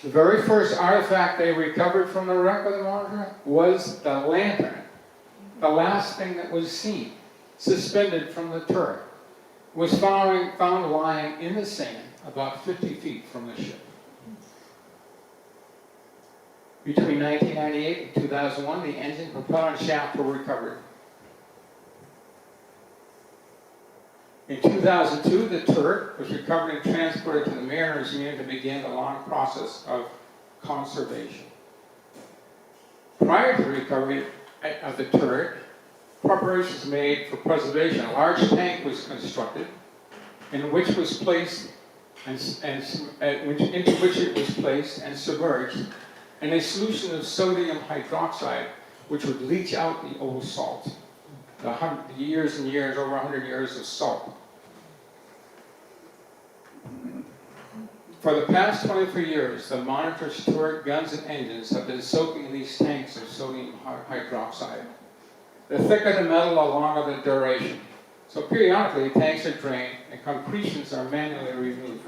The very first artifact they recovered from the wreck of the Monitor was the lantern, the last thing that was seen, suspended from the turret. It was found lying in the sand about 50 feet from the ship. Between 1998 and 2001, the engine, propeller, and shaft were recovered. In 2002, the turret was recovered and transported to the Mariners Museum to begin the long process of conservation. Prior to the recovery of the turret, preparations made for preservation. A large tank was constructed, in which was placed into which it was placed and submerged, and a solution of sodium hydroxide, which would leach out the old salt. The years and years, over 100 years of salt. For the past 23 years, the Monitor's turret, guns, and engines have been soaking these tanks of sodium hydroxide. The thicker the metal, the longer the duration. So periodically, tanks are drained and concretions are manually removed.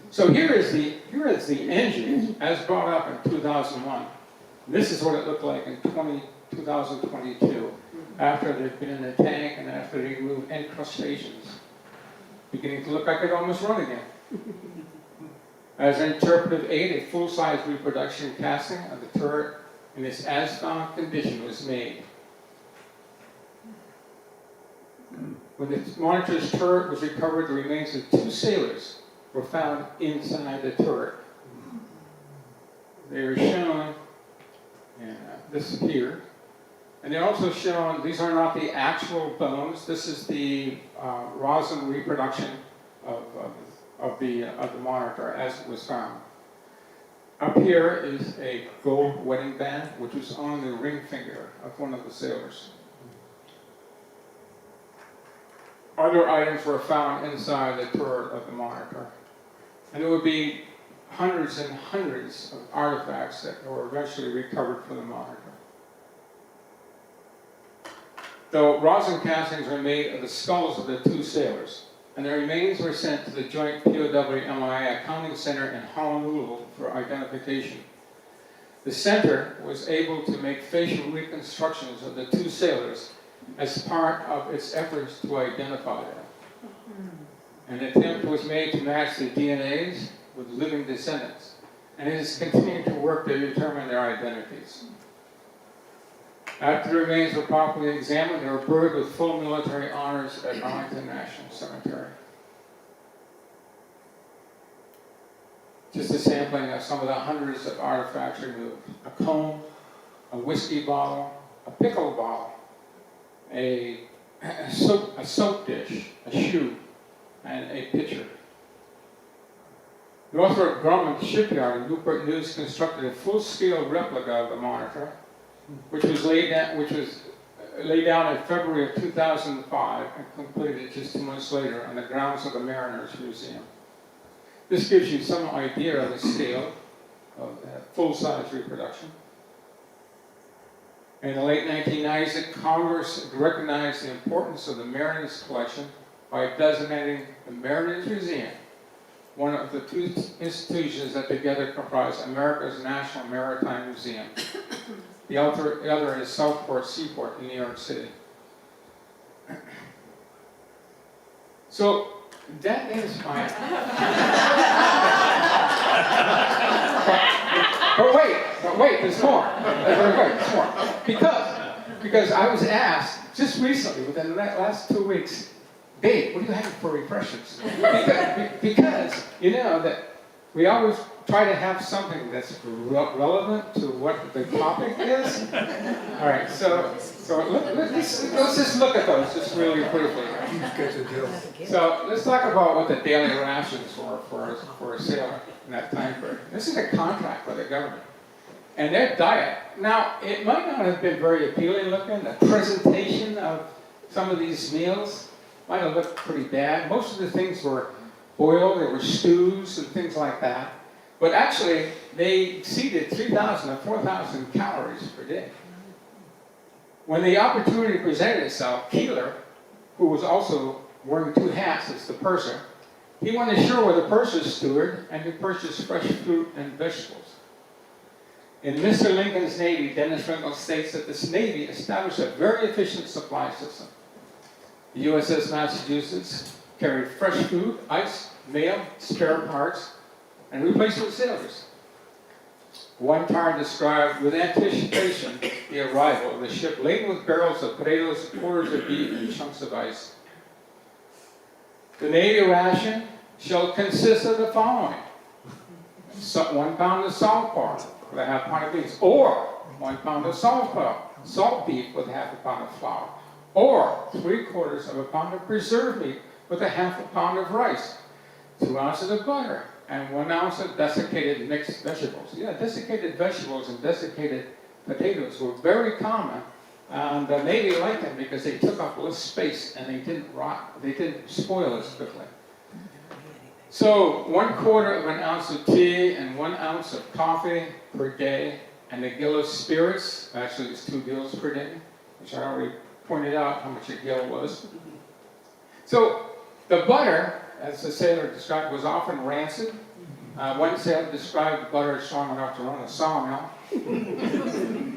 So here is the engine as brought up in 2001. This is what it looked like in 2022, after they've been in the tank and after they remove encrustations. Beginning to look like it almost run again. As an interpretive aid, a full-size reproduction casting of the turret in its as-found condition was made. When the Monitor's turret was recovered, the remains of 2 sailors were found inside the turret. They are shown in this here. And they're also shown, these are not the actual bones, this is the rosin reproduction of the Monitor as it was found. Up here is a gold wedding band, which was on the ring finger of one of the sailors. Other items were found inside the turret of the Monitor. And there would be hundreds and hundreds of artifacts that were eventually recovered from the Monitor. Though rosin castings were made of the skulls of the 2 sailors, and their remains were sent to the Joint POW-MIA Accounting Center in Honolulu for identification. The center was able to make facial reconstructions of the 2 sailors as part of its efforts to identify them. An attempt was made to match the DNAs with living descendants, and it is continuing to work to determine their identities. After the remains were properly examined, they were buried with full military honors at Arlington National Cemetery. Just a sampling of some of the hundreds of artifacts removed. A comb, a whiskey bottle, a pickle bottle, a soap dish, a shoe, and a pitcher. The author of Grumman Shipyard in Newport News constructed a full-scale replica of the Monitor, which was laid down in February of 2005 and completed just 2 months later on the grounds of the Mariners Museum. This gives you some idea of the scale of that full-size reproduction. In the late 1990s, Congress recognized the importance of the Mariners collection by designating the Mariners Museum one of the 2 institutions that together comprise America's National Maritime Museum. The other is Southport Seaport in New York City. So that is my. but wait, there's more. There's more. Because I was asked just recently, within the last 2 weeks, Dave, what are you having for refreshments? Because you know that we always try to have something that's relevant to what the topic is. All right, so let's just look at those just really briefly. So let's talk about what the daily rations were for a sailor in that time period. This is a contract with the government. And their diet, now it might not have been very appealing looking. The presentation of some of these meals might have looked pretty bad. Most of the things were boiled, there were stews and things like that. But actually, they exceeded 3,000 or 4,000 calories per day. When the opportunity presented itself, Keeler, who was also wearing 2 hats as the purser, he went ashore with a purser's steward and he purchased fresh fruit and vegetables. In Mr. Lincoln's Navy, Dennis Reynolds states that this Navy established a very efficient supply system. The USS Massachusetts carried fresh food, ice, mail, spare parts, and replacement sailors. One tar described with anticipation the arrival of the ship laden with barrels of potatoes, quarters of beef, and chunks of ice. The Navy ration shall consist of the following: 1 pound of salt pork with a half pound of beans, or 1 pound of salt beef with a half a pound of flour, or 3/4 of a pound of preserved meat with a half a pound of rice, 2 ounces of butter, and 1 ounce of desiccated mixed vegetables. Yeah, desiccated vegetables and desiccated potatoes were very common, and the Navy liked them because they took up less space and they didn't rot, they didn't spoil as quickly. So 1/4 of an ounce of tea and 1 ounce of coffee per day, and a gill of spirits. Actually, it's 2 gills per day, which I already pointed out how much a gill was. So the butter, as the sailor described, was often rancid. One sailor described the butter as strong enough to run a sawmill.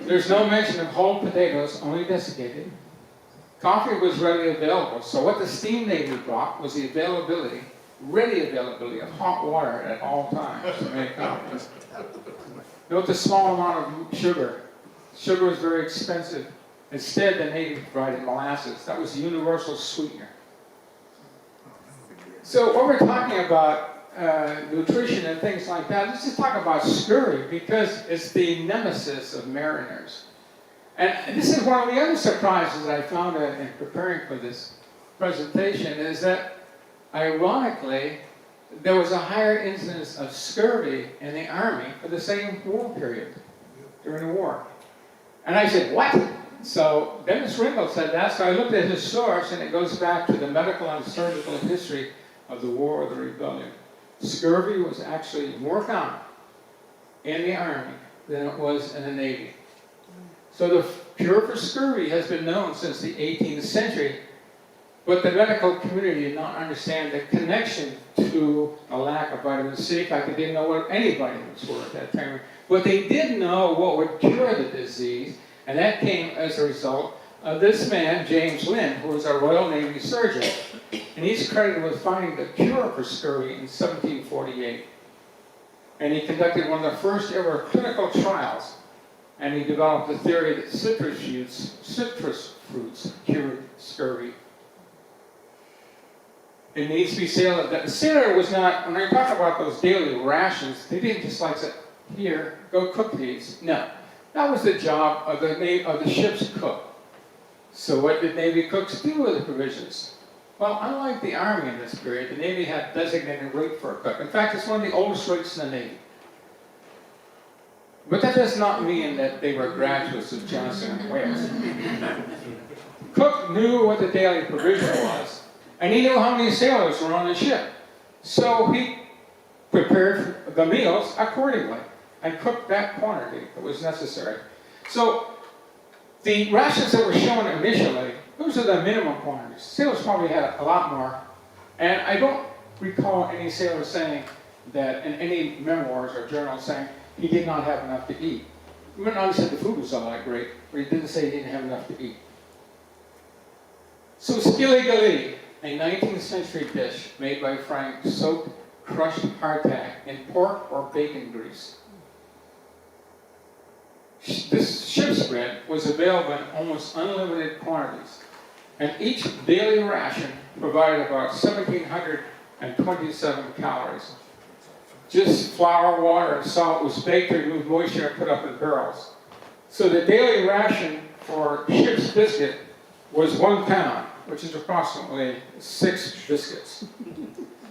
There's no mention of whole potatoes, only desiccated. Coffee was readily available, so what the steam navy brought was the ready availability of hot water at all times to make coffee. Note the small amount of sugar. Sugar was very expensive. Instead, the Navy provided molasses. That was the universal sweetener. So what we're talking about, nutrition and things like that, let's just talk about scurvy, because it's the nemesis of mariners. And this is one of the other surprises that I found in preparing for this presentation, is that, ironically, there was a higher incidence of scurvy in the Army for the same war period, during the war. And I said, what? So Dennis Ringgold said that, so I looked at his source, and it goes back to the medical and surgical history of the War of the Rebellion. Scurvy was actually more common in the Army than it was in the Navy. So the cure for scurvy has been known since the 18th century, but the medical community did not understand the connection to a lack of vitamin C. In fact, they didn't know what any vitamins were at that time. But they did know what would cure the disease, and that came as a result of this man, James Lind, who was a Royal Navy surgeon. And he's credited with finding the cure for scurvy in 1748. And he conducted one of the first ever clinical trials, and he developed the theory that citrus fruits cured scurvy. It needs to be sailor. The sailor was not, when I talk about those daily rations, they didn't just like say, here, go cook these. No. That was the job of the ship's cook. So what did Navy cooks do with the provisions? Well, unlike the Army in this period, the Navy had designated rate for a cook. In fact, it's one of the oldest rates in the Navy. But that does not mean that they were graduates of Johnson and Wales. Cook knew what the daily provision was, and he knew how many sailors were on the ship. So he prepared the meals accordingly and cooked that quantity that was necessary. So the rations that were shown initially, those are the minimum quantities. Sailors probably had a lot more. And I don't recall any sailor saying that in any memoirs or journals saying he did not have enough to eat. He wouldn't always say the food was all that great, but he didn't say he didn't have enough to eat. So skilly gilly, a 19th century dish made by Frank, soaked crushed hardtack in pork or bacon grease. This ship's bread was available in almost unlimited quantities, and each daily ration provided about 1,727 calories. Just flour, water, and salt was baked to remove moisture and put up in barrels. So the daily ration for ship's biscuit was 1 pound, which is approximately 6 biscuits.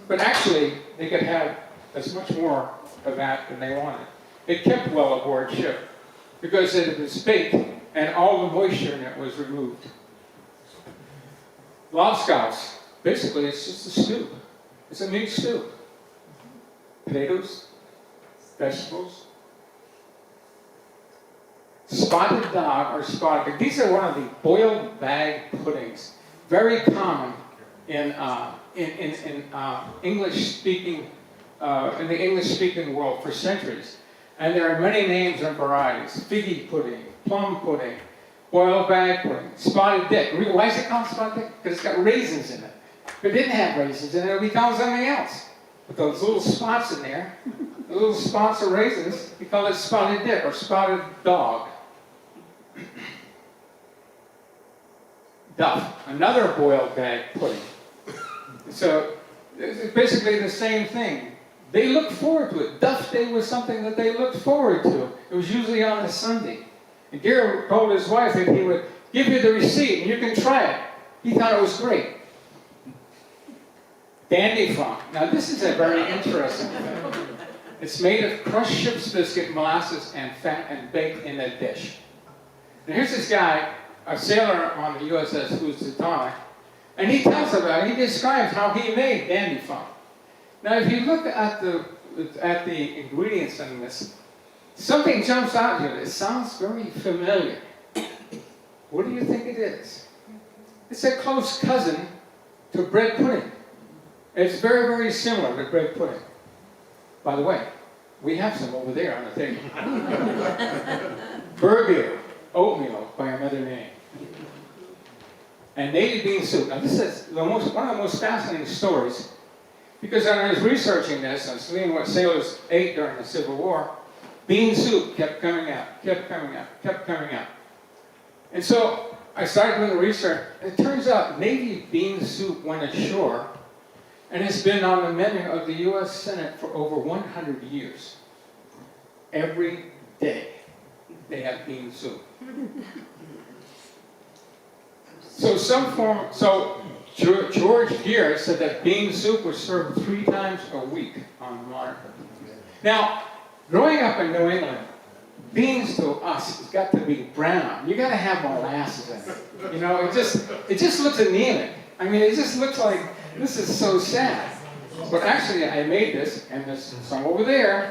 But actually, they could have as much more of that than they wanted. It kept well aboard ship, because it was baked and all the moisture in it was removed. Lobscouse, basically it's just a stew. It's a meat stew. Potatoes, vegetables, spotted dog or spotted pig. These are one of the boiled bag puddings, very common in English-speaking in the English-speaking world for centuries. And there are many names and varieties: figgy pudding, plum pudding, boiled bag pudding, spotted dick. Why is it called spotted dick? Because it's got raisins in it. If it didn't have raisins in it, it would be called something else. With those little spots in there, the little spots of raisins, we call it spotted dick or spotted dog. Duff, another boiled bag pudding. So it's basically the same thing. They looked forward to it. Duff Day was something that they looked forward to. It was usually on a Sunday. And Gary told his wife that he would give you the receipt and you can try it. He thought it was great. Dandy Funk. Now this is a very interesting thing. It's made of crushed ship's biscuit, molasses, and fat, and baked in a dish. And here's this guy, a sailor on the USS Monitor, and he tells about it. He describes how he made Dandy Funk. Now, if you look at the ingredients in this, something jumps out at you. It sounds very familiar. What do you think it is? It's a close cousin to bread pudding. It's very, very similar to bread pudding. By the way, we have some over there on the table. Burgoo. oatmeal by another name. And navy bean soup. Now this is one of the most fascinating stories, because when I was researching this, I was seeing what sailors ate during the Civil War. Bean soup kept coming out, kept coming out, kept coming out. And so I started doing the research. It turns out navy bean soup went ashore and has been on the menu of the U.S. Senate for over 100 years. Every day they have bean soup. So George Gear said that bean soup was served 3 times a week on the Monitor. Now, growing up in New England, beans to us has got to be brown. You got to have molasses in it. You know, it just looks anemic. I mean, it just looks like this is so sad. But actually, I made this, and there's some over there.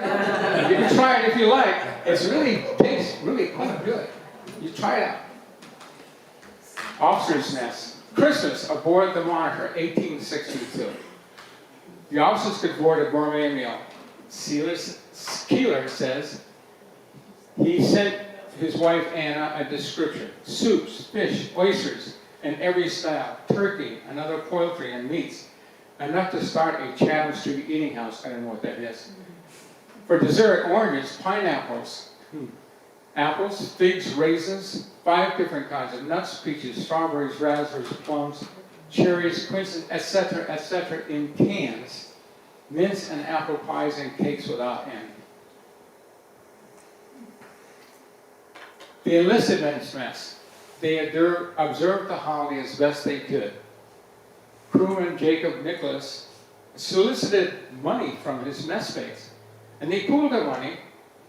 You can try it if you like. It's really tastes really quite good. You try it out. Officer's Mess. Christmas aboard the Monitor, 1862. The officers could board a gourmet meal. Keeler says he sent his wife Anna a description. Soups, fish, oysters, in every style. Turkey and other poultry and meats. Enough to start a Chatham Street eating house. I don't know what that is. For dessert, oranges, pineapples, apples, figs, raisins, 5 different kinds of nuts, peaches, strawberries, raspberries, plums, cherries, quinces, etc., in cans, mince and apple pies and cakes without end. The enlisted men's mess. They observed the holiday as best they could. Crewman Jacob Nicholas solicited money from his messmates, and they pooled their money,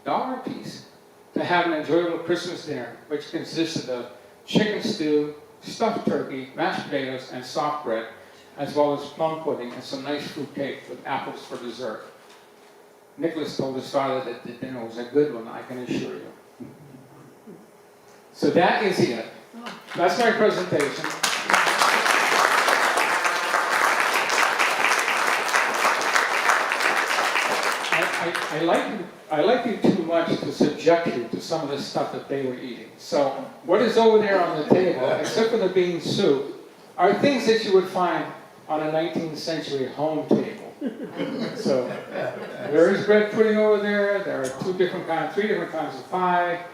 $1 apiece, to have an enjoyable Christmas dinner, which consisted of chicken stew, stuffed turkey, mashed potatoes, and soft bread, as well as plum pudding and some nice fruit cake with apples for dessert. Nicholas told his father that the dinner was a good one, I can assure you. So that is it. That's my presentation. I like you too much to subject you to some of the stuff that they were eating. So what is over there on the table, except for the bean soup, are things that you would find on a 19th century home table. So there is bread pudding over there. There are 3 different kinds of pie.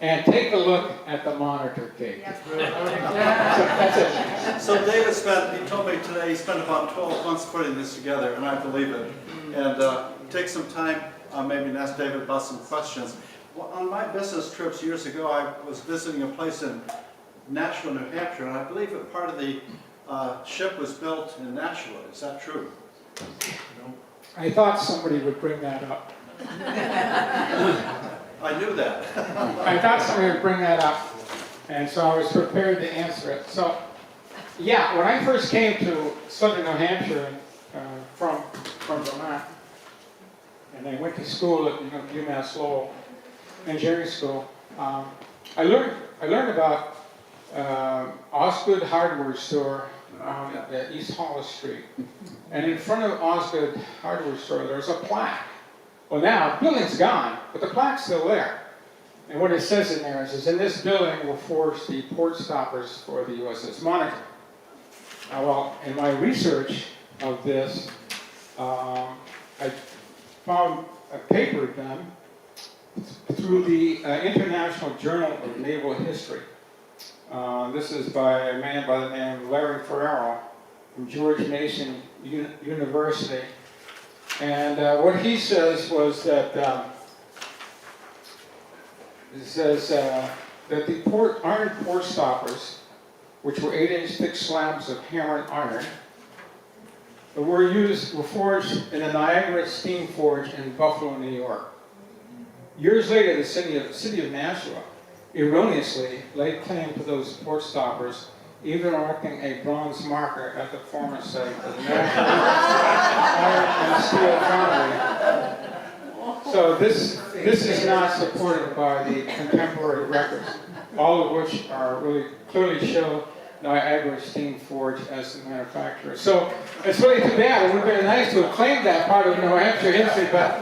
And take a look at the Monitor cake. Yep. So that's it. So David he told me today, he spent about 12 months putting this together, and I believe it. And take some time, maybe ask David about some questions. Well, on my business trips years ago, I was visiting a place in Nashua, New Hampshire, and I believe that part of the ship was built in Nashua. Is that true? I thought somebody would bring that up. I knew that. I thought somebody would bring that up, and so I was prepared to answer it. So, yeah, when I first came to southern New Hampshire from Vermont, and I went to school at UMass Lowell Engineering School, I learned about Osgood Hardware Store at East Hollis Street, and in front of Osgood Hardware Store there's a plaque. Well, now, the building's gone, but the plaque's still there. And what it says in there is in this building were forged the port stoppers for the USS Monitor. Well, in my research of this, I found a paper done through the International Journal of Naval History. This is by a man by the name of Larry Ferraro from George Mason University. And what he says was that that the iron port stoppers, which were 8-inch thick slabs of hammered iron, were forged in the Niagara Steam Forge in Buffalo, New York. Years later, the city of Nashua erroneously laid claim to those port stoppers, even erecting a bronze marker at the former site of the National Iron and Steel Foundry. So this is not supported by the contemporary records, all of which are really clearly show Niagara Steam Forge as the manufacturer. So it's really too bad. It would have been nice to have claimed that part of New Hampshire history, but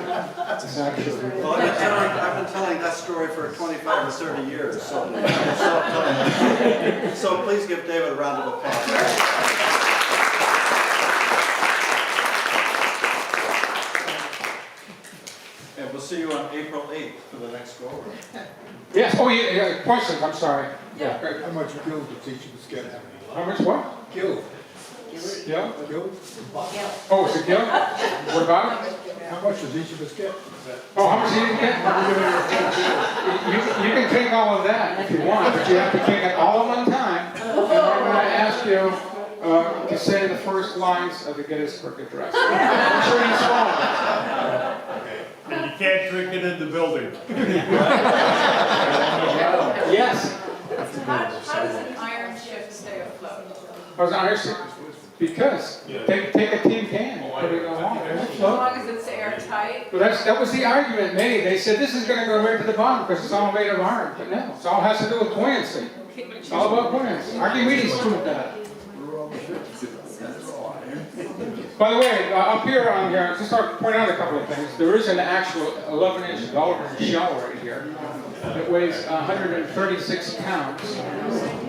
it's not true. Well, I've been telling that story for 25 or 30 years, so so please give David a round of applause. And we'll see you on April 8th for the next go-around. Yes, oh yeah, questions, I'm sorry. Yeah. How much guild does each of us get? How much what? Guild. Yeah? Guild? Oh, is it Gil? What about it? How much does each of us get? Oh, how much do you get? You can take all of that if you want, but you have to take it all at one time. And I'm going to ask you to say the first lines of the Gettysburg Address. I'm sure you saw And you can't drink it in the building. it. Yes. So how does an iron ship stay afloat? I was honest. Because take a tin can and put it along. As long as it's airtight? Well, that was the argument made. They said this is going to go right to the bottom because it's all made of iron. But no, it all has to do with buoyancy. It's all about buoyancy. Archimedes proved that. By the way, up here on here, just to point out a couple of things. There is an actual 11-inch Gulliver shell right here. It weighs 136 pounds.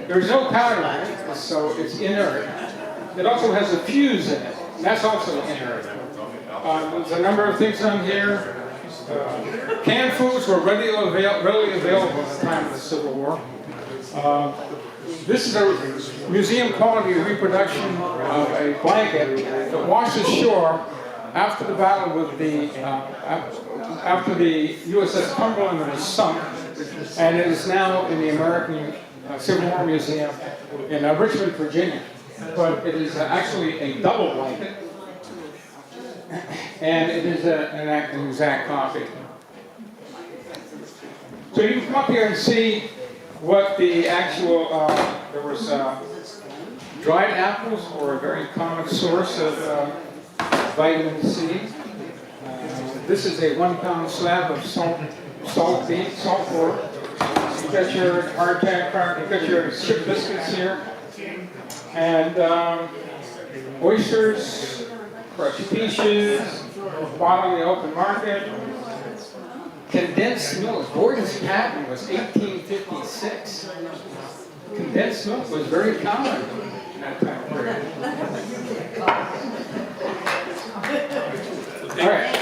There's no powder in it, so it's inert. It also has a fuse in it, and that's also inert. There's a number of things on here. Canned foods were readily available at the time of the Civil War. This is a museum quality reproduction of a blanket that washes shore after the battle with the, after the USS Cumberland was sunk, and it is now in the American Civil War Museum in Richmond, Virginia. But it is actually a double blanket, and it is an exact copy. So you can come up here and see what the actual, there was dried apples were a very common source of vitamin C. This is a 1-pound slab of salt beef, salt pork. You got your hardtack cracker, you got your ship biscuits here. And oysters, crushed peaches, bought on the open market. Condensed milk. Gordon's patent was 1856. Condensed milk was very common in that time period. All right.